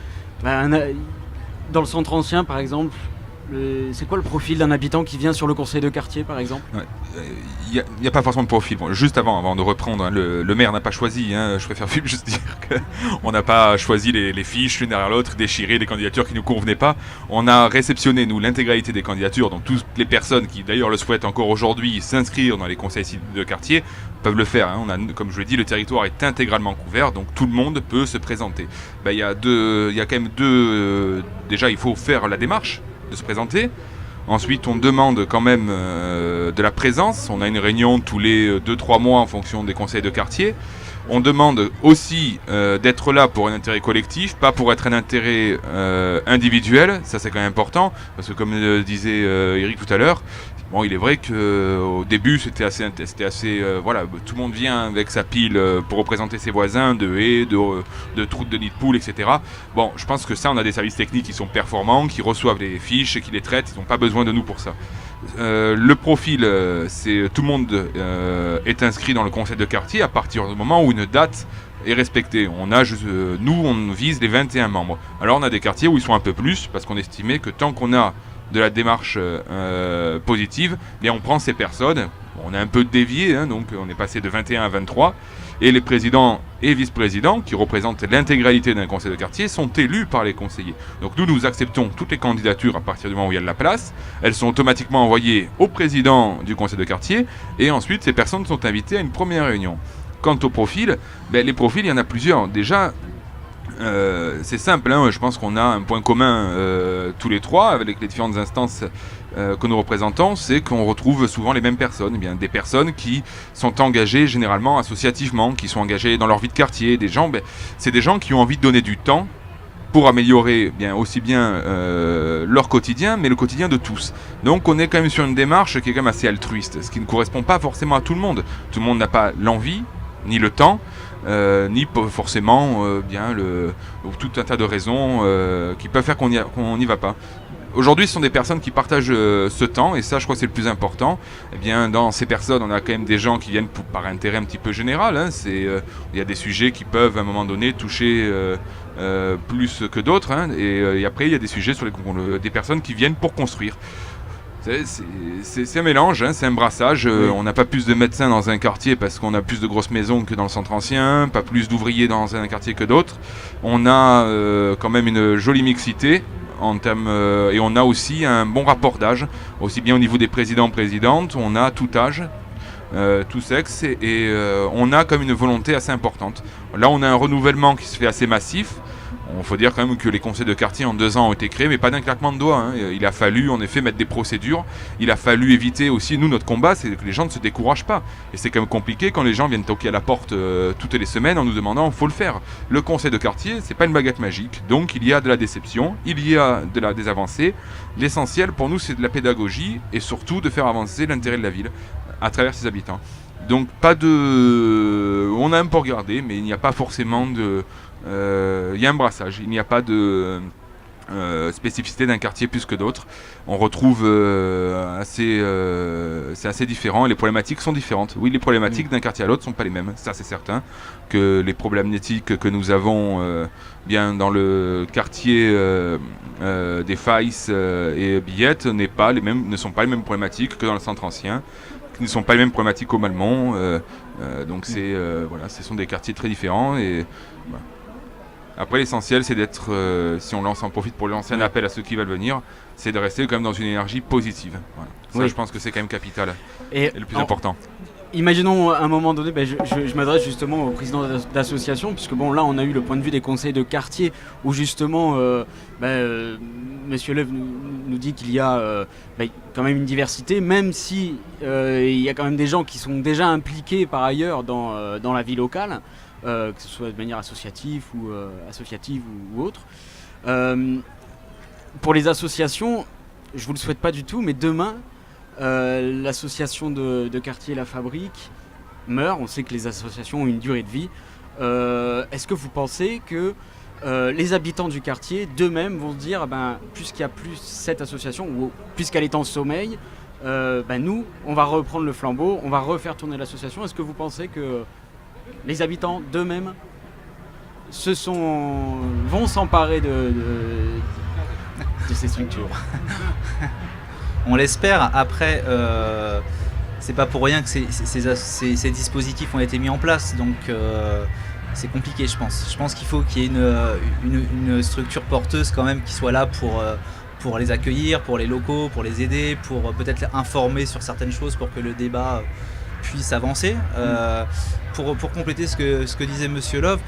[SPEAKER 2] dans le centre ancien par exemple, c'est quoi le profil d'un habitant qui vient sur le conseil de quartier par exemple ?
[SPEAKER 4] Il n'y a pas forcément de profil. Juste avant de reprendre, le maire n'a pas choisi, je préfère juste dire qu'on n'a pas choisi les fiches l'une derrière l'autre, déchiré des candidatures qui ne nous convenaient pas. On a réceptionné, nous, l'intégralité des candidatures, donc toutes les personnes qui d'ailleurs le souhaitent encore aujourd'hui s'inscrire dans les conseils de quartier peuvent le faire. Comme je l'ai dit, le territoire est intégralement couvert, donc tout le monde peut se présenter. Il y a quand même deux... déjà, il faut faire la démarche de se présenter. Ensuite, on demande quand même de la présence. On a une réunion tous les 2-3 mois en fonction des conseils de quartier. On demande aussi d'être là pour un intérêt collectif, pas pour être un intérêt individuel. Ça, c'est quand même important, parce que comme disait Eric tout à l'heure, il est vrai qu'au début, c'était assez tout le monde vient avec sa pile pour représenter ses voisins de haies, de trous de nids de poules, etc. Je pense que ça, on a des services techniques qui sont performants, qui reçoivent les fiches, qui les traitent, ils n'ont pas besoin de nous pour ça. Le profil, c'est tout le monde est inscrit dans le conseil de quartier à partir du moment où une date est respectée. On vise les 21 membres. Alors on a des quartiers où ils sont un peu plus, parce qu'on estimait que tant qu'on a de la démarche positive, on prend ces personnes. On a un peu dévié, donc on est passé de 21 à 23. Et les présidents et vice-présidents, qui représentent l'intégralité d'un conseil de quartier, sont élus par les conseillers. Donc nous acceptons toutes les candidatures à partir du moment où il y a de la place. Elles sont automatiquement envoyées au président du conseil de quartier. Et ensuite, ces personnes sont invitées à une première réunion. Quant au profil, les profils, il y en a plusieurs. Déjà, c'est simple, je pense qu'on a un point commun tous les trois avec les différentes instances que nous représentons, c'est qu'on retrouve souvent les mêmes personnes, des personnes qui sont engagées généralement associativement, qui sont engagées dans leur vie de quartier, c'est des gens qui ont envie de donner du temps pour améliorer aussi bien leur quotidien, mais le quotidien de tous. Donc on est quand même sur une démarche qui est quand même assez altruiste, ce qui ne correspond pas forcément à tout le monde. Tout le monde n'a pas l'envie, ni le temps, ni forcément tout un tas de raisons qui peuvent faire qu'on n'y va pas. Aujourd'hui, ce sont des personnes qui partagent ce temps, et ça, je crois que c'est le plus important. Dans ces personnes, on a quand même des gens qui viennent par intérêt un petit peu général. Il y a des sujets qui peuvent, à un moment donné, toucher plus que d'autres. Et après, il y a des sujets sur des personnes qui viennent pour construire. C'est un mélange, c'est un brassage. Oui. On n'a pas plus de médecins dans un quartier parce qu'on a plus de grosses maisons que dans le centre ancien, pas plus d'ouvriers dans un quartier que d'autres. On a quand même une jolie mixité et on a aussi un bon rapport d'âge, aussi bien au niveau des présidents, présidentes, on a tout âge, tous sexes, et on a comme une volonté assez importante. Là, on a un renouvellement qui se fait assez massif. Il faut dire quand même que les conseils de quartier en 2 ans ont été créés, mais pas d'un claquement de doigts. Il a fallu en effet mettre des procédures. Il a fallu éviter aussi, nous, notre combat, c'est que les gens ne se découragent pas. Et c'est quand même compliqué quand les gens viennent toquer à la porte toutes les semaines en nous demandant, il faut le faire. Le conseil de quartier, c'est pas une baguette magique. Donc il y a de la déception, il y a des avancées. L'essentiel pour nous, c'est de la pédagogie et surtout de faire avancer l'intérêt de la ville à travers ses habitants. Donc on a un peu regardé, mais il n'y a pas forcément de... Il y a un brassage, il n'y a pas de spécificité d'un quartier plus que d'autres. On retrouve c'est assez différent, et les problématiques sont différentes. Oui, les problématiques d'un quartier à l'autre ne sont pas les mêmes, ça c'est certain. Que les problématiques que nous avons bien dans le quartier des Failles et Billette ne sont pas les mêmes problématiques que dans le centre ancien, qui ne sont pas les mêmes problématiques au Malmont. Donc ce sont des quartiers très différents. Et voilà. Après, l'essentiel, c'est d'être, si on en profite pour lancer un appel à ceux qui veulent venir, c'est de rester quand même dans une énergie positive. Voilà. Ça, je pense que c'est quand même capital et le plus important.
[SPEAKER 2] Imaginons à un moment donné, je m'adresse justement au président d'association, puisque là on a eu le point de vue des conseils de quartier, où justement Monsieur Leuve nous dit qu'il y a quand même une diversité, même si il y a quand même des gens qui sont déjà impliqués par ailleurs dans la vie locale. Que ce soit de manière associative ou autre. Pour les associations, je vous le souhaite pas du tout, mais demain, l'association de quartier La Fabrique meurt. On sait que les associations ont une durée de vie. Est-ce que vous pensez que les habitants du quartier d'eux-mêmes vont se dire, puisqu'il n'y a plus cette association, ou puisqu'elle est en sommeil, nous, on va reprendre le flambeau, on va refaire tourner l'association. Est-ce que vous pensez que les habitants d'eux-mêmes vont s'emparer de ces structures?
[SPEAKER 5] On l'espère. Après, c'est pas pour rien que ces dispositifs ont été mis en place. Donc c'est compliqué, je pense. Je pense qu'il faut qu'il y ait une structure porteuse quand même qui soit là pour les accueillir, pour les locaux, pour les aider, pour peut-être informer sur certaines choses pour que le débat puisse avancer. Pour compléter ce que disait Monsieur Love,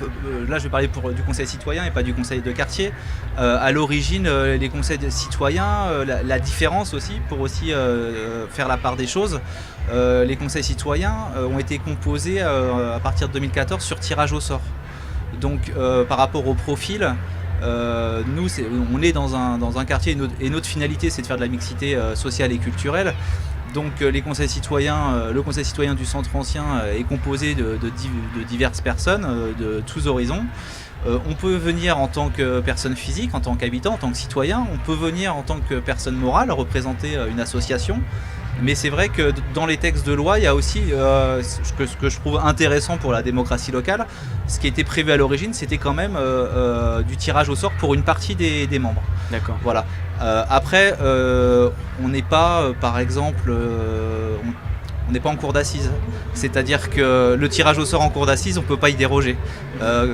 [SPEAKER 5] là je vais parler du conseil citoyen et pas du conseil de quartier. À l'origine, les conseils citoyens, la différence aussi, pour aussi faire la part des choses, les conseils citoyens ont été composés à partir de 2014 sur tirage au sort. Donc par rapport au profil, nous on est dans un quartier et notre finalité c'est de faire de la mixité sociale et culturelle. Donc le conseil citoyen du centre ancien est composé de diverses personnes de tous horizons. On peut venir en tant que personne physique, en tant qu'habitant, en tant que citoyen. On peut venir en tant que personne morale, représenter une association. Mais c'est vrai que dans les textes de loi, il y a aussi ce que je trouve intéressant pour la démocratie locale. Ce qui était prévu à l'origine, c'était quand même du tirage au sort pour une partie des membres.
[SPEAKER 2] D'accord.
[SPEAKER 5] Voilà. Après, on n'est pas, par exemple, on n'est pas en cour d'assises. C'est-à-dire que le tirage au sort en cour d'assises, on ne peut pas y déroger.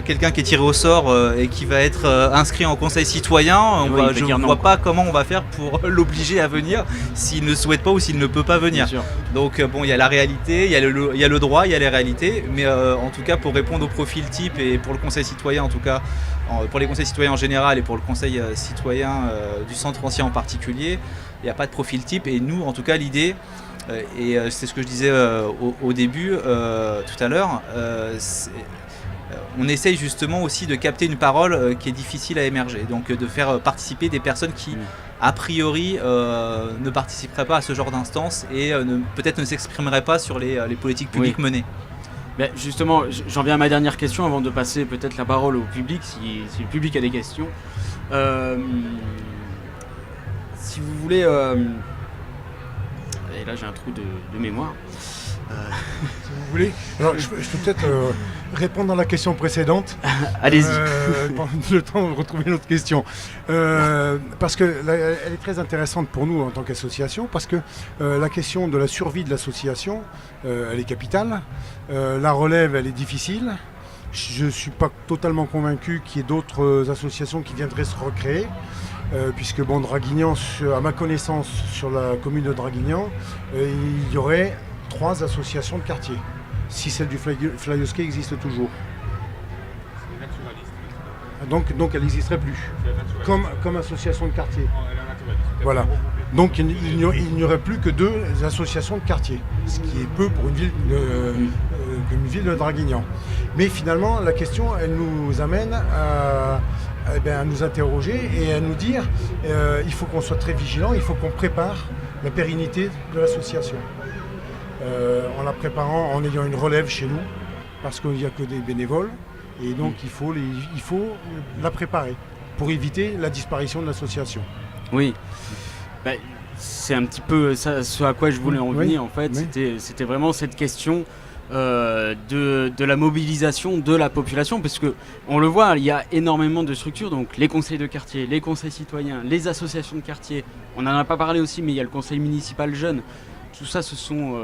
[SPEAKER 5] Quelqu'un qui est tiré au sort et qui va être inscrit en conseil citoyen, je ne vois pas comment on va faire pour l'obliger à venir s'il ne souhaite pas ou s'il ne peut pas venir. Donc il y a la réalité, il y a le droit, il y a les réalités, mais en tout cas pour répondre au profil type et pour le conseil citoyen en tout cas, pour les conseils citoyens en général et pour le conseil citoyen du centre ancien en particulier, il n'y a pas de profil type et nous en tout cas l'idée, et c'est ce que je disais au début tout à l'heure, on essaye justement aussi de capter une parole qui est difficile à émerger, donc de faire participer des personnes qui a priori ne participeraient pas à ce genre d'instance et peut-être ne s'exprimeraient pas sur les politiques publiques menées.
[SPEAKER 2] Ben justement, j'en viens à ma dernière question avant de passer peut-être la parole au public, si le public a des questions. Si vous voulez... et là j'ai un trou de mémoire.
[SPEAKER 3] Si vous voulez. Alors, je peux peut-être répondre à la question précédente.
[SPEAKER 2] Allez-y.
[SPEAKER 3] Le temps de retrouver notre question. Parce qu'elle est très intéressante pour nous en tant qu'association, parce que la question de la survie de l'association, elle est capitale. La relève, elle est difficile. Je ne suis pas totalement convaincu qu'il y ait d'autres associations qui viendraient se recréer. Puisque Draguignan, à ma connaissance, sur la commune de Draguignan, il y aurait 3 associations de quartier, si celle du Flyosquet existe toujours. Donc elle n'existerait plus, comme association de quartier. Voilà. Donc il n'y aurait plus que 2 associations de quartier, ce qui est peu pour une ville de Draguignan. Mais finalement, la question, elle nous amène à nous interroger et à nous dire il faut qu'on soit très vigilant, il faut qu'on prépare la pérennité de l'association. En la préparant, en ayant une relève chez nous, parce qu'il n'y a que des bénévoles, et donc il faut la préparer pour éviter la disparition de l'association.
[SPEAKER 2] Oui. C'est un petit peu ça, ce à quoi je voulais en venir, en fait.
[SPEAKER 3] Oui.
[SPEAKER 2] C'était vraiment cette question de la mobilisation de la population, parce que on le voit, il y a énormément de structures, donc les conseils de quartier, les conseils citoyens, les associations de quartier, on n'en a pas parlé aussi, mais il y a le conseil municipal jeune. Tout ça, ce sont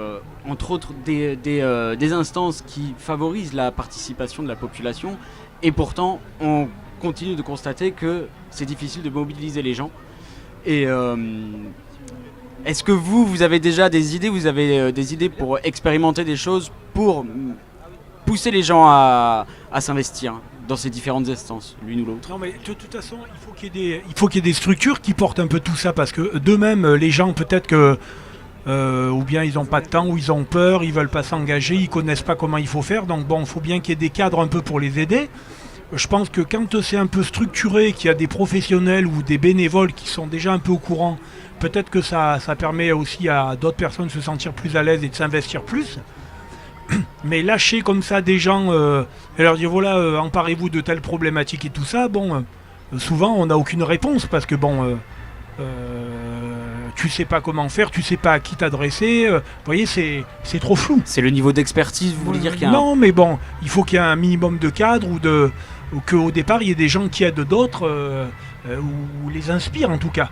[SPEAKER 2] entre autres des instances qui favorisent la participation de la population, et pourtant on continue de constater que c'est difficile de mobiliser les gens. Et est-ce que vous avez déjà des idées, des idées pour expérimenter des choses, pour pousser les gens à s'investir dans ces différentes instances, l'une ou l'autre?
[SPEAKER 6] Non, mais de toute façon, il faut qu'il y ait des structures qui portent un peu tout ça, parce que d'eux-mêmes, les gens, peut-être que ou bien ils n'ont pas de temps, ou ils ont peur, ils veulent pas s'engager, ils connaissent pas comment il faut faire, donc bon, il faut bien qu'il y ait des cadres un peu pour les aider. Je pense que quand c'est un peu structuré, qu'il y a des professionnels ou des bénévoles qui sont déjà un peu au courant, peut-être que ça permet aussi à d'autres personnes de se sentir plus à l'aise et de s'investir plus. Mais lâcher comme ça des gens et leur dire voilà, emparez-vous de telles problématiques et tout ça, bon, souvent on n'a aucune réponse, parce que bon, tu sais pas comment faire, tu sais pas à qui t'adresser, vous voyez, c'est trop flou.
[SPEAKER 2] C'est le niveau d'expertise, vous voulez dire qu'il y a
[SPEAKER 6] Non, mais bon, il faut qu'il y ait un minimum de cadre, ou qu'au départ il y ait des gens qui aident d'autres, ou les inspirent en tout cas.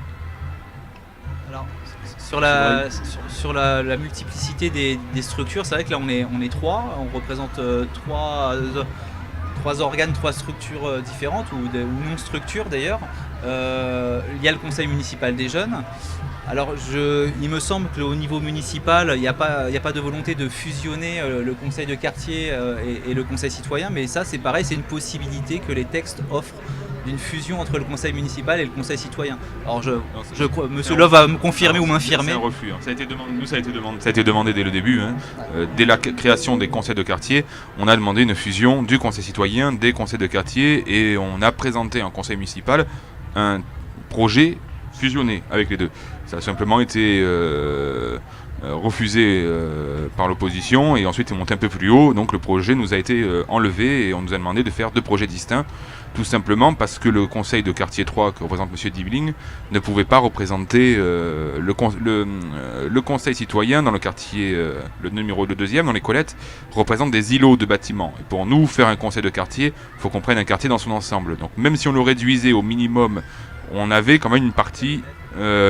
[SPEAKER 5] Alors, sur la multiplicité des structures, c'est vrai que là on est 3, on représente 3 organes, 3 structures différentes, ou non-structures d'ailleurs. Il y a le conseil municipal des jeunes. Alors il me semble qu'au niveau municipal, il n'y a pas de volonté de fusionner le conseil de quartier et le conseil citoyen, mais ça c'est pareil, c'est une possibilité que les textes offrent, d'une fusion entre le conseil municipal et le conseil citoyen. Alors je crois, Monsieur Love va me confirmer ou m'infirmer.
[SPEAKER 4] C'est un refus. Ça a été demandé dès le début. Dès la création des conseils de quartier, on a demandé une fusion du conseil citoyen, des conseils de quartier, et on a présenté en conseil municipal un projet fusionné avec les deux. Ça a simplement été refusé par l'opposition, et ensuite est monté un peu plus haut, donc le projet nous a été enlevé et on nous a demandé de faire 2 projets distincts, tout simplement parce que le conseil de quartier 3 que représente M. Dibling ne pouvait pas représenter le conseil citoyen dans le quartier, le 2e dans les Colettes, représente des îlots de bâtiments, et pour nous faire un conseil de quartier, il faut qu'on prenne un quartier dans son ensemble, donc même si on le réduisait au minimum, on avait quand même une partie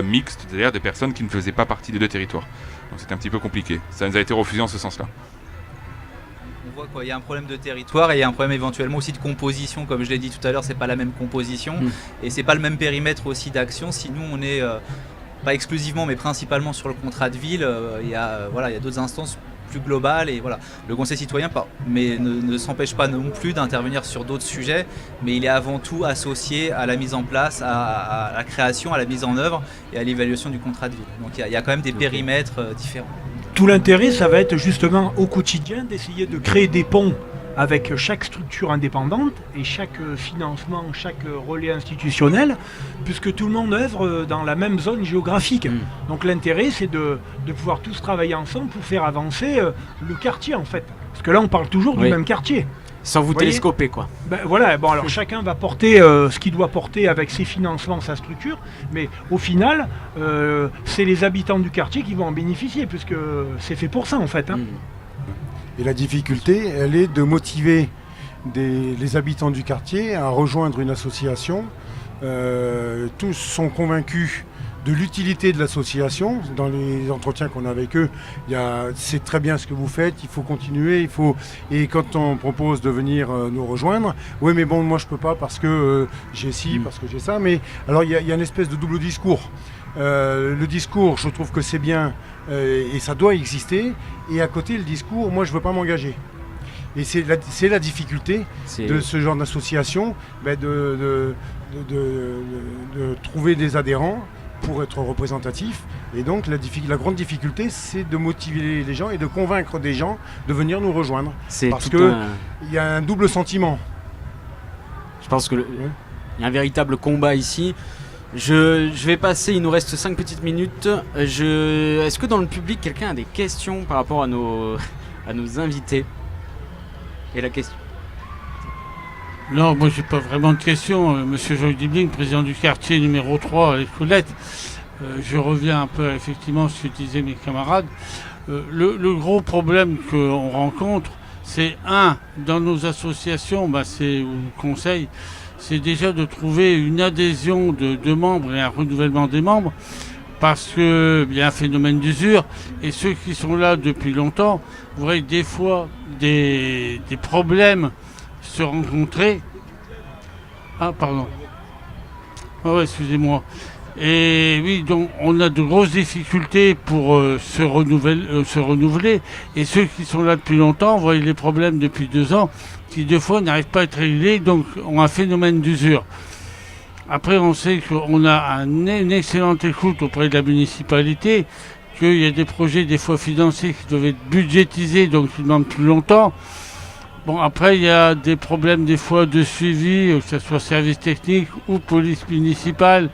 [SPEAKER 4] mixte, c'est-à-dire des personnes qui ne faisaient pas partie des 2 territoires. Donc c'était un petit peu compliqué. Ça nous a été refusé en ce sens-là.
[SPEAKER 5] On voit qu'il y a un problème de territoire et il y a un problème éventuellement aussi de composition. Comme je l'ai dit tout à l'heure, c'est pas la même composition et c'est pas le même périmètre aussi d'action. Si nous on est pas exclusivement mais principalement sur le contrat de ville, il y a d'autres instances plus globales, et voilà, le conseil citoyen mais ne s'empêche pas non plus d'intervenir sur d'autres sujets, mais il est avant tout associé à la mise en place, à la création, à la mise en œuvre et à l'évaluation du contrat de ville. Donc il y a quand même des périmètres différents.
[SPEAKER 6] Tout l'intérêt, ça va être justement au quotidien d'essayer de créer des ponts avec chaque structure indépendante et chaque financement, chaque relais institutionnel, puisque tout le monde œuvre dans la même zone géographique. Donc l'intérêt, c'est de pouvoir tous travailler ensemble pour faire avancer le quartier, en fait. Parce que là, on parle toujours du même quartier.
[SPEAKER 2] Sans vous télescoper, quoi.
[SPEAKER 6] Ben voilà, bon, alors chacun va porter ce qu'il doit porter avec ses financements, sa structure, mais au final, c'est les habitants du quartier qui vont en bénéficier, puisque c'est fait pour ça, en fait.
[SPEAKER 3] Et la difficulté, elle est de motiver les habitants du quartier à rejoindre une association. Tous sont convaincus de l'utilité de l'association. Dans les entretiens qu'on a avec eux, c'est très bien ce que vous faites, il faut continuer, et quand on propose de venir nous rejoindre, oui mais bon moi je peux pas parce que j'ai ci, parce que j'ai ça, mais alors il y a une espèce de double discours. Le discours, je trouve que c'est bien et ça doit exister, et à côté le discours, moi je veux pas m'engager. Et c'est la difficulté de ce genre d'association, de trouver des adhérents pour être représentatif. Et donc la grande difficulté, c'est de motiver les gens et de convaincre des gens de venir nous rejoindre. Parce qu'il y a un double sentiment.
[SPEAKER 2] Je pense qu'il y a un véritable combat ici. Je vais passer, il nous reste 5 petites minutes. Est-ce que dans le public, quelqu'un a des questions par rapport à nos invités? Et la question?
[SPEAKER 7] Non, moi j'ai pas vraiment de questions. Monsieur Joël Dibling, président du quartier numéro 3 à l'Escoulette. Je reviens un peu effectivement à ce que disaient mes camarades. Le gros problème qu'on rencontre, c'est dans nos associations, c'est ou conseils, c'est déjà de trouver une adhésion de membres et un renouvellement des membres, parce qu'il y a un phénomène d'usure, et ceux qui sont là depuis longtemps, vous voyez des fois des problèmes se rencontrer. Ah pardon. Oh, excusez-moi. Et oui, donc on a de grosses difficultés pour se renouveler. Et ceux qui sont là depuis longtemps, vous voyez les problèmes depuis 2 ans, qui 2 fois n'arrivent pas à être réglés, donc ont un phénomène d'usure. Après, on sait qu'on a une excellente écoute auprès de la municipalité, qu'il y a des projets des fois financés qui doivent être budgétisés, donc qui demandent plus longtemps. Bon, après, il y a des problèmes des fois de suivi, que ce soit service technique ou police municipale,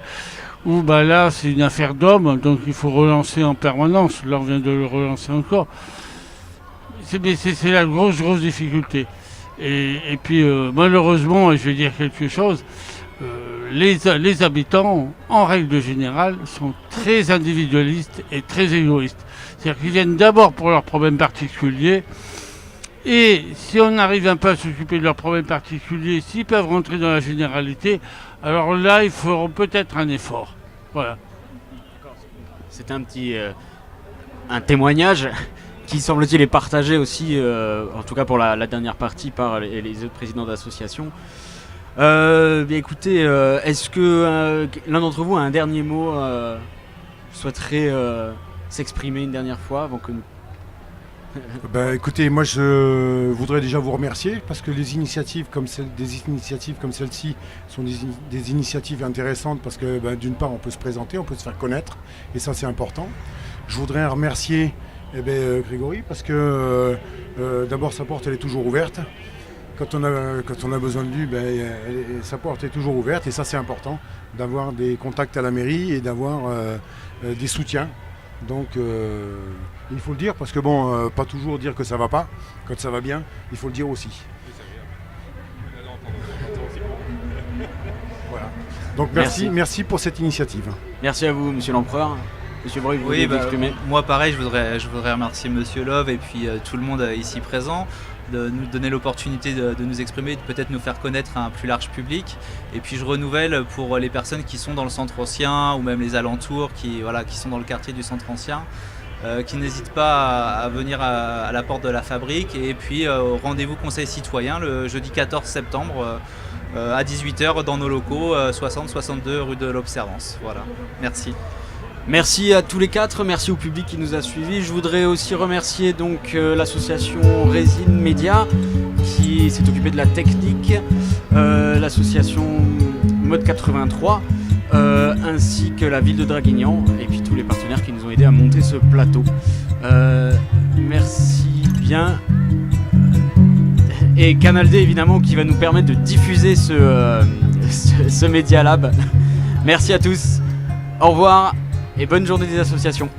[SPEAKER 7] où là, c'est une affaire d'homme, donc il faut relancer en permanence. Là, on vient de le relancer encore. C'est la grosse difficulté. Et puis, malheureusement, et je vais dire quelque chose, les habitants, en règle générale, sont très individualistes et très égoïstes. C'est-à-dire qu'ils viennent d'abord pour leurs problèmes particuliers, et si on arrive un peu à s'occuper de leurs problèmes particuliers, s'ils peuvent rentrer dans la généralité, alors là, ils feront peut-être un effort. Voilà.
[SPEAKER 2] C'est un témoignage qui semble-t-il est partagé aussi, en tout cas pour la dernière partie, par les autres présidents d'associations. Écoutez, est-ce que l'un d'entre vous a un dernier mot, souhaiterait s'exprimer une dernière fois avant que nous...
[SPEAKER 3] Écoutez, moi je voudrais déjà vous remercier parce que des initiatives comme celle-ci sont des initiatives intéressantes parce que d'une part on peut se présenter, on peut se faire connaître et ça c'est important. Je voudrais remercier Grégory parce que d'abord sa porte elle est toujours ouverte. Quand on a besoin de lui, sa porte est toujours ouverte et ça c'est important d'avoir des contacts à la mairie et d'avoir des soutiens. Donc il faut le dire parce que pas toujours dire que ça va pas, quand ça va bien, il faut le dire aussi. Voilà. Donc merci pour cette initiative.
[SPEAKER 2] Merci à vous, monsieur l'Empereur. Monsieur Breuil, vous voulez vous exprimer?
[SPEAKER 5] Moi pareil, je voudrais remercier monsieur Love et puis tout le monde ici présent de nous donner l'opportunité de nous exprimer, de peut-être nous faire connaître à un plus large public. Et puis je renouvelle pour les personnes qui sont dans le centre ancien ou même les alentours, qui sont dans le quartier du centre ancien, qui n'hésitent pas à venir à la porte de la fabrique. Et puis au rendez-vous conseil citoyen le jeudi 14 septembre à 18h dans nos locaux 60-62 rue de l'Observance. Voilà, merci.
[SPEAKER 2] Merci à tous les 4, merci au public qui nous a suivis. Je voudrais aussi remercier donc l'association Résine Média qui s'est occupée de la technique, l'association Mode 83, ainsi que la ville de Draguignan et puis tous les partenaires qui nous ont aidés à monter ce plateau. Merci bien. Et Canal D évidemment qui va nous permettre de diffuser ce Media Lab. Merci à tous, au revoir. Et bonne journée des associations.